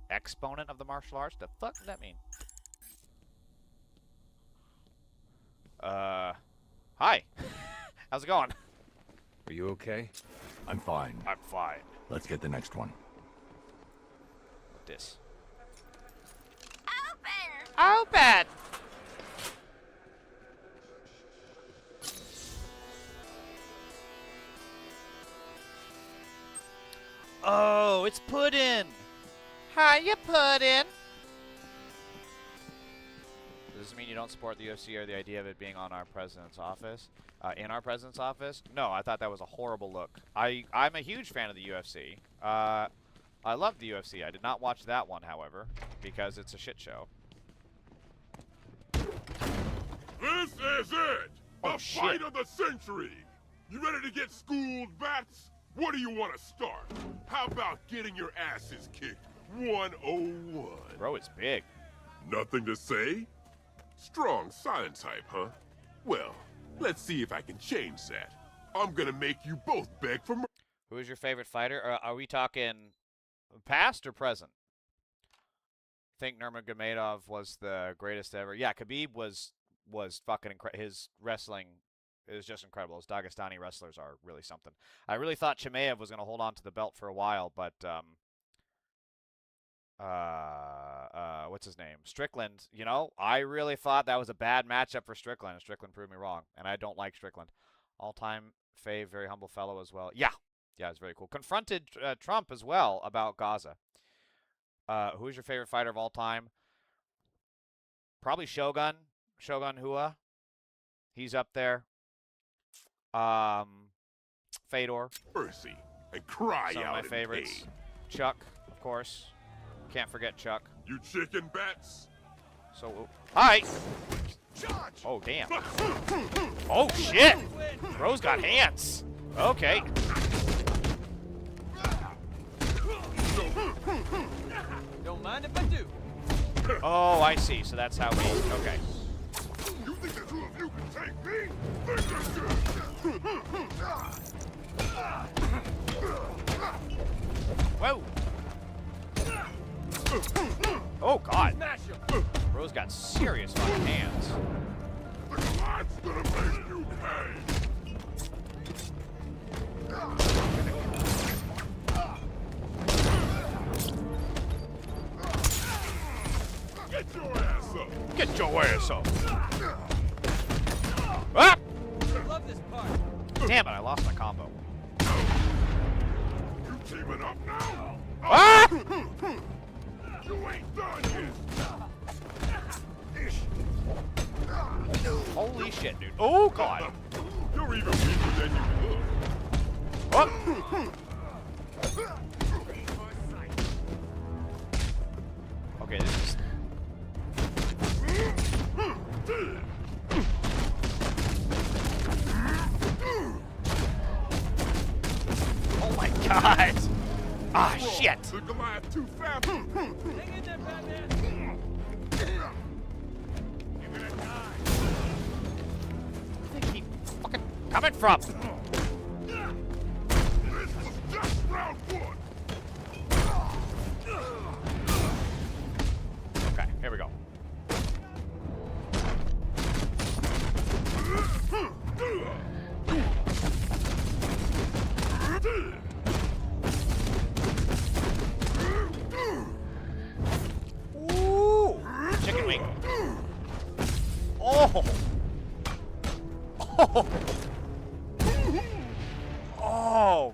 Exponent of the martial arts? The fuck does that mean? Hi. How's it going? Are you okay? I'm fine. I'm fine. Let's get the next one. This. Open! Oh, it's Puddin'. Hiya, Puddin'. Does this mean you don't support the UFC or the idea of it being on our president's office? In our president's office? No, I thought that was a horrible look. I'm a huge fan of the UFC. I love the UFC. I did not watch that one, however, because it's a shit show. This is it! Oh, the shit. fight of the century! You ready to get schooled, Bats? Where do you want to start? How about getting your asses kicked 101? Bro, it's big. Nothing to say? Strong silent type, huh? Well, let's see if I can change that. I'm gonna make you both beg for mercy. Who is your favorite fighter? Are we talking past or present? I think Nurmagomedov was the greatest ever. Yeah, Khabib was fucking incredible. His wrestling is just incredible. His Dagestani wrestlers are really something. I really thought Chimaev was going to hold on to the belt for a while, but what's his name? Strickland. You know, I really thought that was a bad matchup for Strickland, and Strickland proved me wrong. And I don't like Strickland. All-time fave, very humble fellow as well. Yeah, it's very cool. Confronted Trump as well about Gaza. Who is your favorite fighter of all time? Probably Shogun Hua. He's up there. Fedor. Mercy and cry Some out of my favorites. in pain. Chuck, of course. Can't forget Chuck. You chicken bats. So, hi. Oh, damn. Oh, shit. Bro's got hands. Okay. Don't mind if I do. Oh, I see. So that's how we... Okay. You think the two of you can take me? Think you're Whoa. Oh, God. Bro's got serious fucking hands. The clot's gonna make you pay. Get your ass up. Get your ass up. Ah! I love this part. Damn it, I lost my combo. You teaming up now? Ah! You ain't done yet. Holy shit, dude. Oh, God. You're even weaker than you look. Oh! Okay, this is... Oh my god! Ah, shit! The Goliath too fast. Hang in there, Batman. You're gonna die. Where do they keep fucking coming from? This is just round one. Okay, here we go. Ooh! Chicken wing. Oh! Oh! Oh!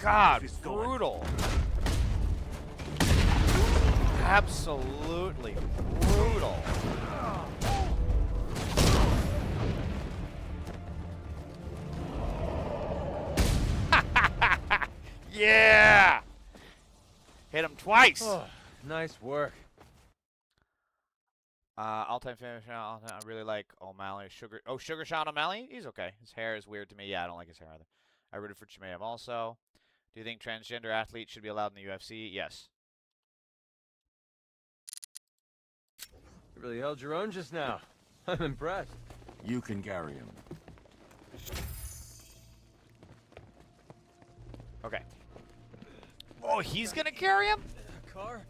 God, brutal. Absolutely brutal. Yeah! Hit him twice. Oh, nice work. All-time finish. I really like O'Malley. Sugar Sean O'Malley? He's okay. His hair is weird to me. Yeah, I don't like his hair either. I rooted for Chimaev also. Do you think transgender athletes should be allowed in the UFC? Yes. You really held your own just now. I'm impressed. You can carry him. Okay. Oh, he's gonna carry him? Car?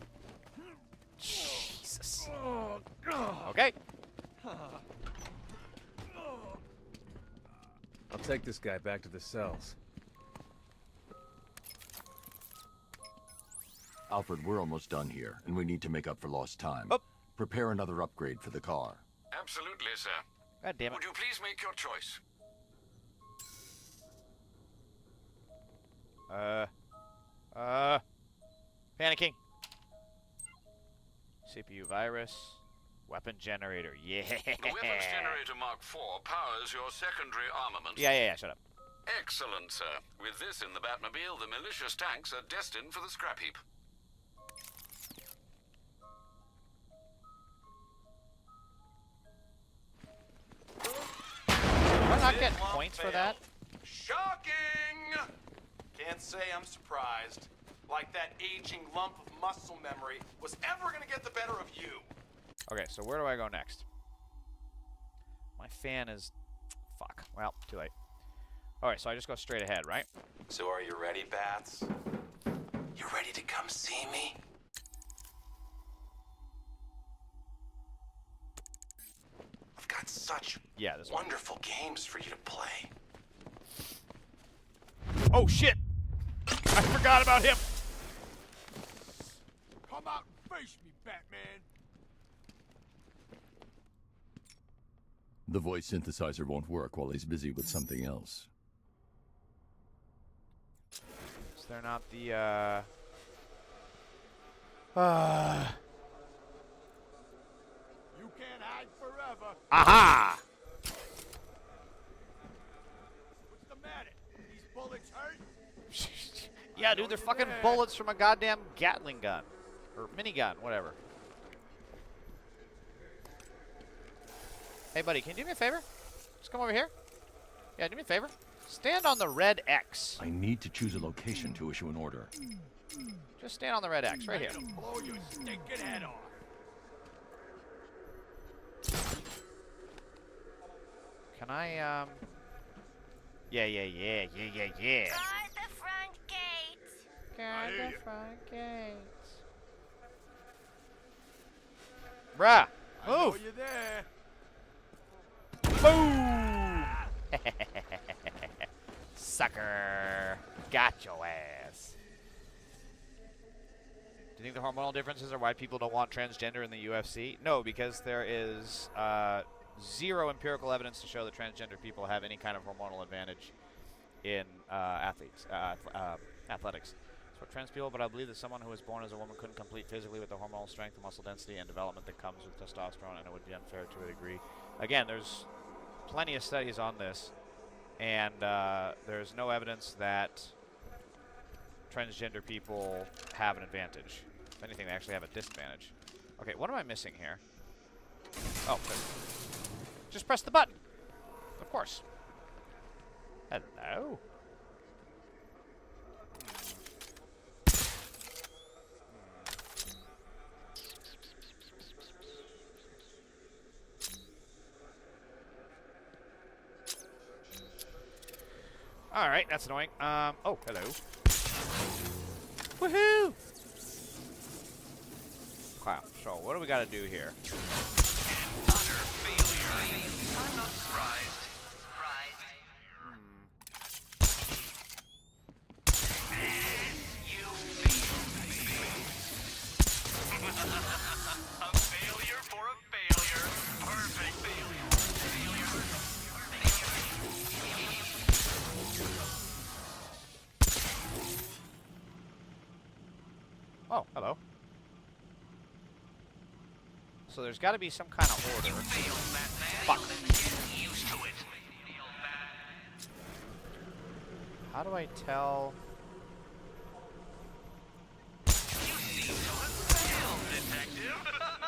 Jesus. Okay. I'll take this guy back to the cells. Alfred, we're almost done here, and we need to make up for lost time. Oh. Prepare another upgrade for the car. Absolutely, sir. God damn it. Would you please make your choice? Panicking. CPU virus. Weapon generator. Yeah. The weapons generator Mark IV powers your secondary armament. Yeah, shut up. Excellent, sir. With this in the Batmobile, the malicious tanks are destined for the scrap heap. Am I not getting points for that? Shocking! Can't say I'm surprised. Like that aging lump of muscle memory was ever gonna get the better of you. Okay, so where do I go next? My fan is... Fuck. Well, too late. Alright, so I just go straight ahead, right? So are you ready, Bats? You ready to come see me? I've got such wonderful games for you to play. Oh, shit! I forgot about him! Come out and face me, Batman. The voice synthesizer won't work while he's busy with something else. Is there not the, You can't hide forever. Aha! What's the matter? These bullets hurt? Yeah, dude, they're fucking bullets from a goddamn Gatling gun. Or minigun, whatever. Hey, buddy, can you do me a favor? Just come over here. Yeah, do me a favor. Stand on the red X. I need to choose a location to issue an order. Just stand on the red X, right here. Blow your stinking head off. Can I, Yeah. Guard the front gate. Guard the front gate. Bruh, move! You're there. Boom! Sucker! Got your ass. Do you think the hormonal differences are why people don't want transgender in the UFC? No, because there is zero empirical evidence to show that transgender people have any kind of hormonal advantage in athletics. So trans people, but I believe that someone who was born as a woman couldn't compete physically with the hormonal strength, the muscle density, and development that comes with testosterone, and it would be unfair to a degree. Again, there's plenty of studies on this, and there's no evidence that transgender people have an advantage. If anything, they actually have a disadvantage. Okay, what am I missing here? Oh, good. Just press the button. Of course. Hello? Alright, that's annoying. Oh, hello. Woohoo! Wow, so what do we gotta do here? I'm not surprised. A failure for a failure. Perfect failure. Oh, hello. So there's got to be some kind of order. Fuck. How do I tell?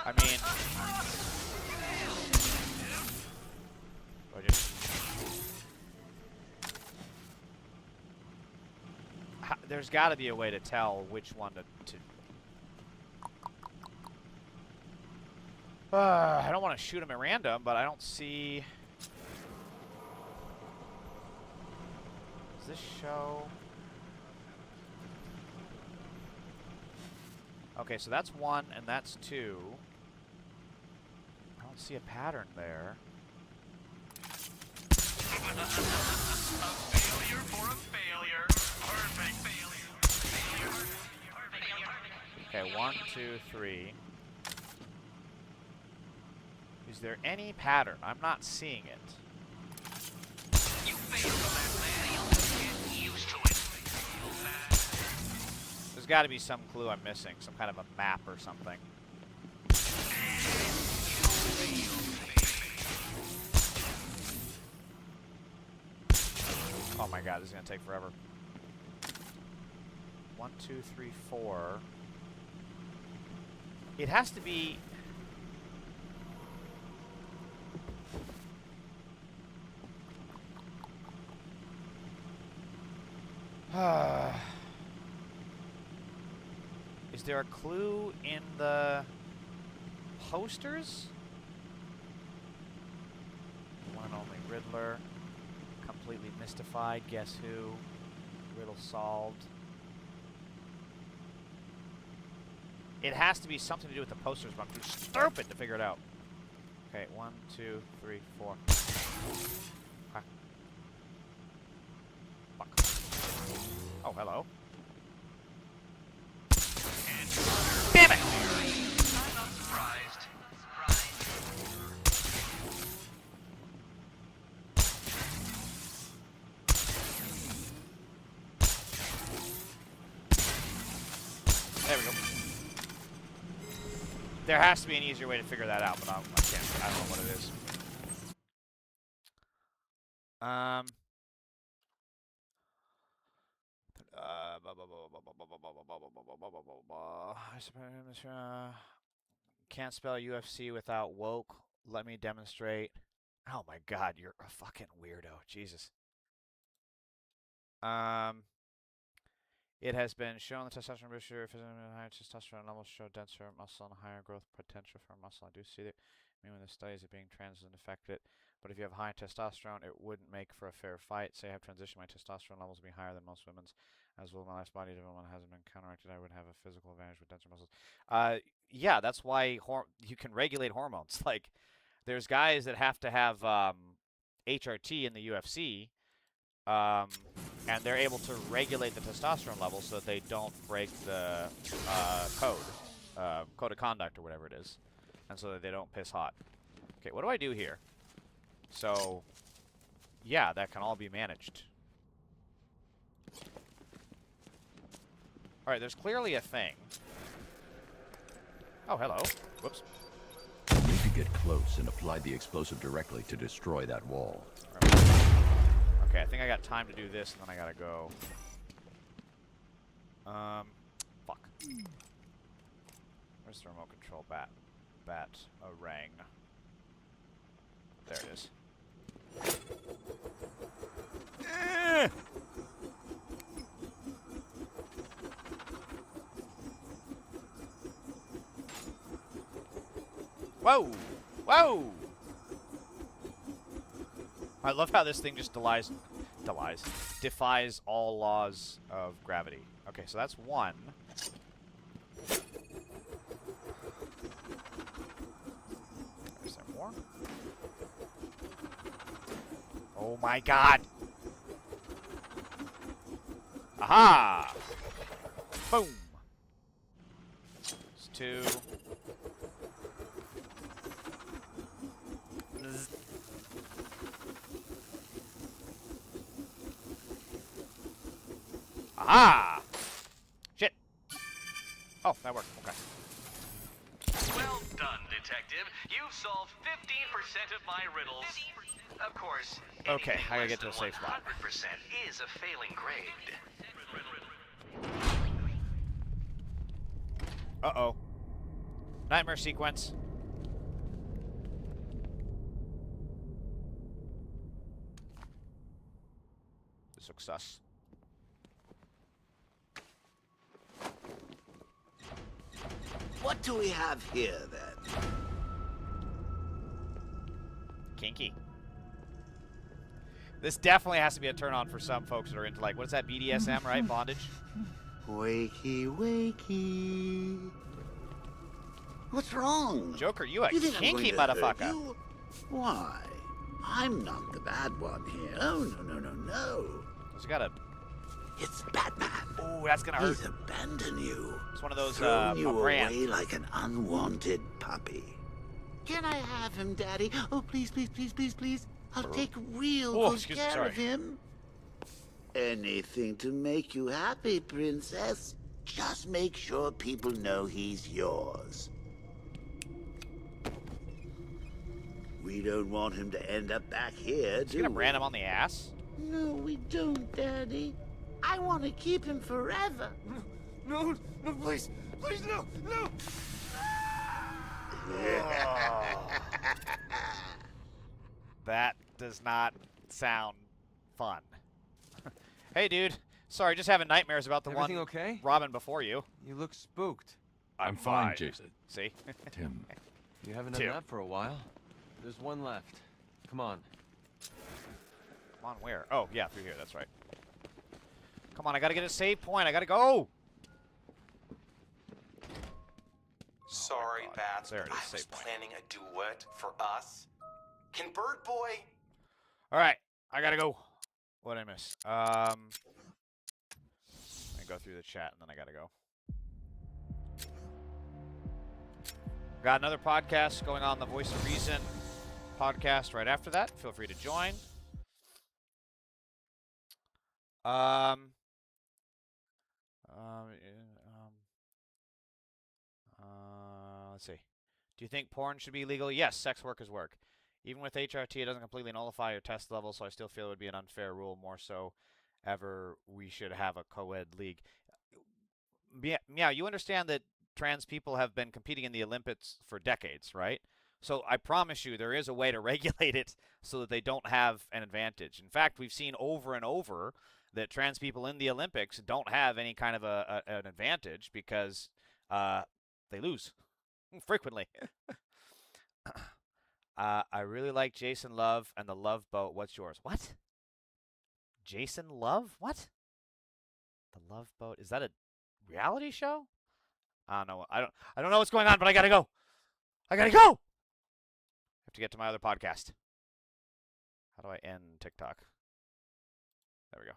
I mean, there's got to be a way to tell which one to I don't want to shoot him at random, but I don't see. Does this show? Okay, so that's 1 and that's 2. I don't see a pattern there. A failure for a failure. Perfect failure. Okay, 1, 2, 3. Is there any pattern? I'm not seeing it. You failed, Batman. You'll get used to it. There's got to be some clue I'm missing, some kind of a map or something. Oh my god, this is going to take forever. 1, 2, 3, 4. It has to be... Is there a clue in the posters? One and only Riddler. Completely mystified. Guess who? Riddle solved. It has to be something to do with the posters, but I'm too stupid to figure it out. Okay, 1, 2, 3, 4. Okay. Fuck. Oh, hello. Damn it! I'm not surprised. There we go. There has to be an easier way to figure that out, but I can't. I don't know what it is. Can't spell UFC without woke. Let me demonstrate. Oh my god, you're a fucking weirdo. Jesus. It has been shown that testosterone booster higher testosterone levels show denser muscle and higher growth potential for muscle. I do see that. I mean, when the studies of being trans doesn't affect it. But if you have high testosterone, it wouldn't make for a fair fight. Say I have transitioned, my testosterone levels will be higher than most women's. As well, my last body development hasn't been counteracted. I would have a physical advantage with denser muscles. Yeah, that's why you can regulate hormones. Like, there's guys that have to have HRT in the UFC, and they're able to regulate the testosterone levels so that they don't break the code of conduct or whatever it is, and so that they don't piss hot. Okay, what do I do here? So, yeah, that can all be managed. All right, there's clearly a thing. Oh, hello. Whoops. You need to get close and apply the explosive directly to destroy that wall. Okay, I think I got time to do this, and then I gotta go. Fuck. Where's the remote control batarang? There it is. Whoa! Whoa! I love how this thing just defies all laws of gravity. Okay, so that's one. Is there more? Oh my god! Aha! Boom! It's two. Aha! Shit. Oh, that worked. Okay. Well done, detective. You've solved 15% of my riddles. Of course, Okay, I gotta less get to a than safe spot. 100% is a failing grade. Uh-oh. Nightmare sequence. This looks sus. What do we have here, then? Kinky. This definitely has to be a turn-on for some folks that are into, like, what is that, BDSM, right? Bondage? Wakey, wakey. What's wrong? Joker, you a You think I'm kinky going to hurt motherfucker. you? Why? I'm not the bad one here. Oh, no, no, no, no. He's got a... It's Batman. Ooh, that's gonna hurt. He's abandoned you. It's one of those, Thrown you brand. away like an unwanted puppy. Can I have him, Daddy? Oh, please, please, please, please, please. I'll take real Oh, good excuse me, care sorry. of him. Anything to make you happy, Princess. Just make sure people know he's yours. We don't want him to end up back here, Is he gonna brand him on the ass? No, we don't, Daddy. I want to keep him forever. No, no, please, please, no, no! That does not sound fun. Hey, dude. Sorry, just having nightmares about the Everything one okay? Robin before you. You look spooked. I'm fine, Jason. See? Tim. You haven't done Tim. that for a while. There's one left. Come on. Come on, where? Oh, yeah, through here. That's right. Come on, I gotta get a save point. I gotta go. Sorry, Bats, There it but is, I was save point. planning a duet for us. Can Bird Boy... All right, I gotta go. What did I miss? I go through the chat and then I gotta go. Got another podcast going on, the Voice of Reason podcast right after that. Feel free to join. Let's see. Do you think porn should be legal? Yes, sex work is work. Even with HRT, it doesn't completely nullify your test level, so I still feel it would be an unfair rule. More so, ever we should have a co-ed league. Yeah, you understand that trans people have been competing in the Olympics for decades, right? So I promise you there is a way to regulate it so that they don't have an advantage. In fact, we've seen over and over that trans people in the Olympics don't have any kind of an advantage because they lose frequently. I really like Jason Love and the Love Boat. What's yours? What? Jason Love? What? The Love Boat? Is that a reality show? I don't know. I don't know what's going on, but I gotta go. I gotta go. I have to get to my other podcast. How do I end TikTok? There we go.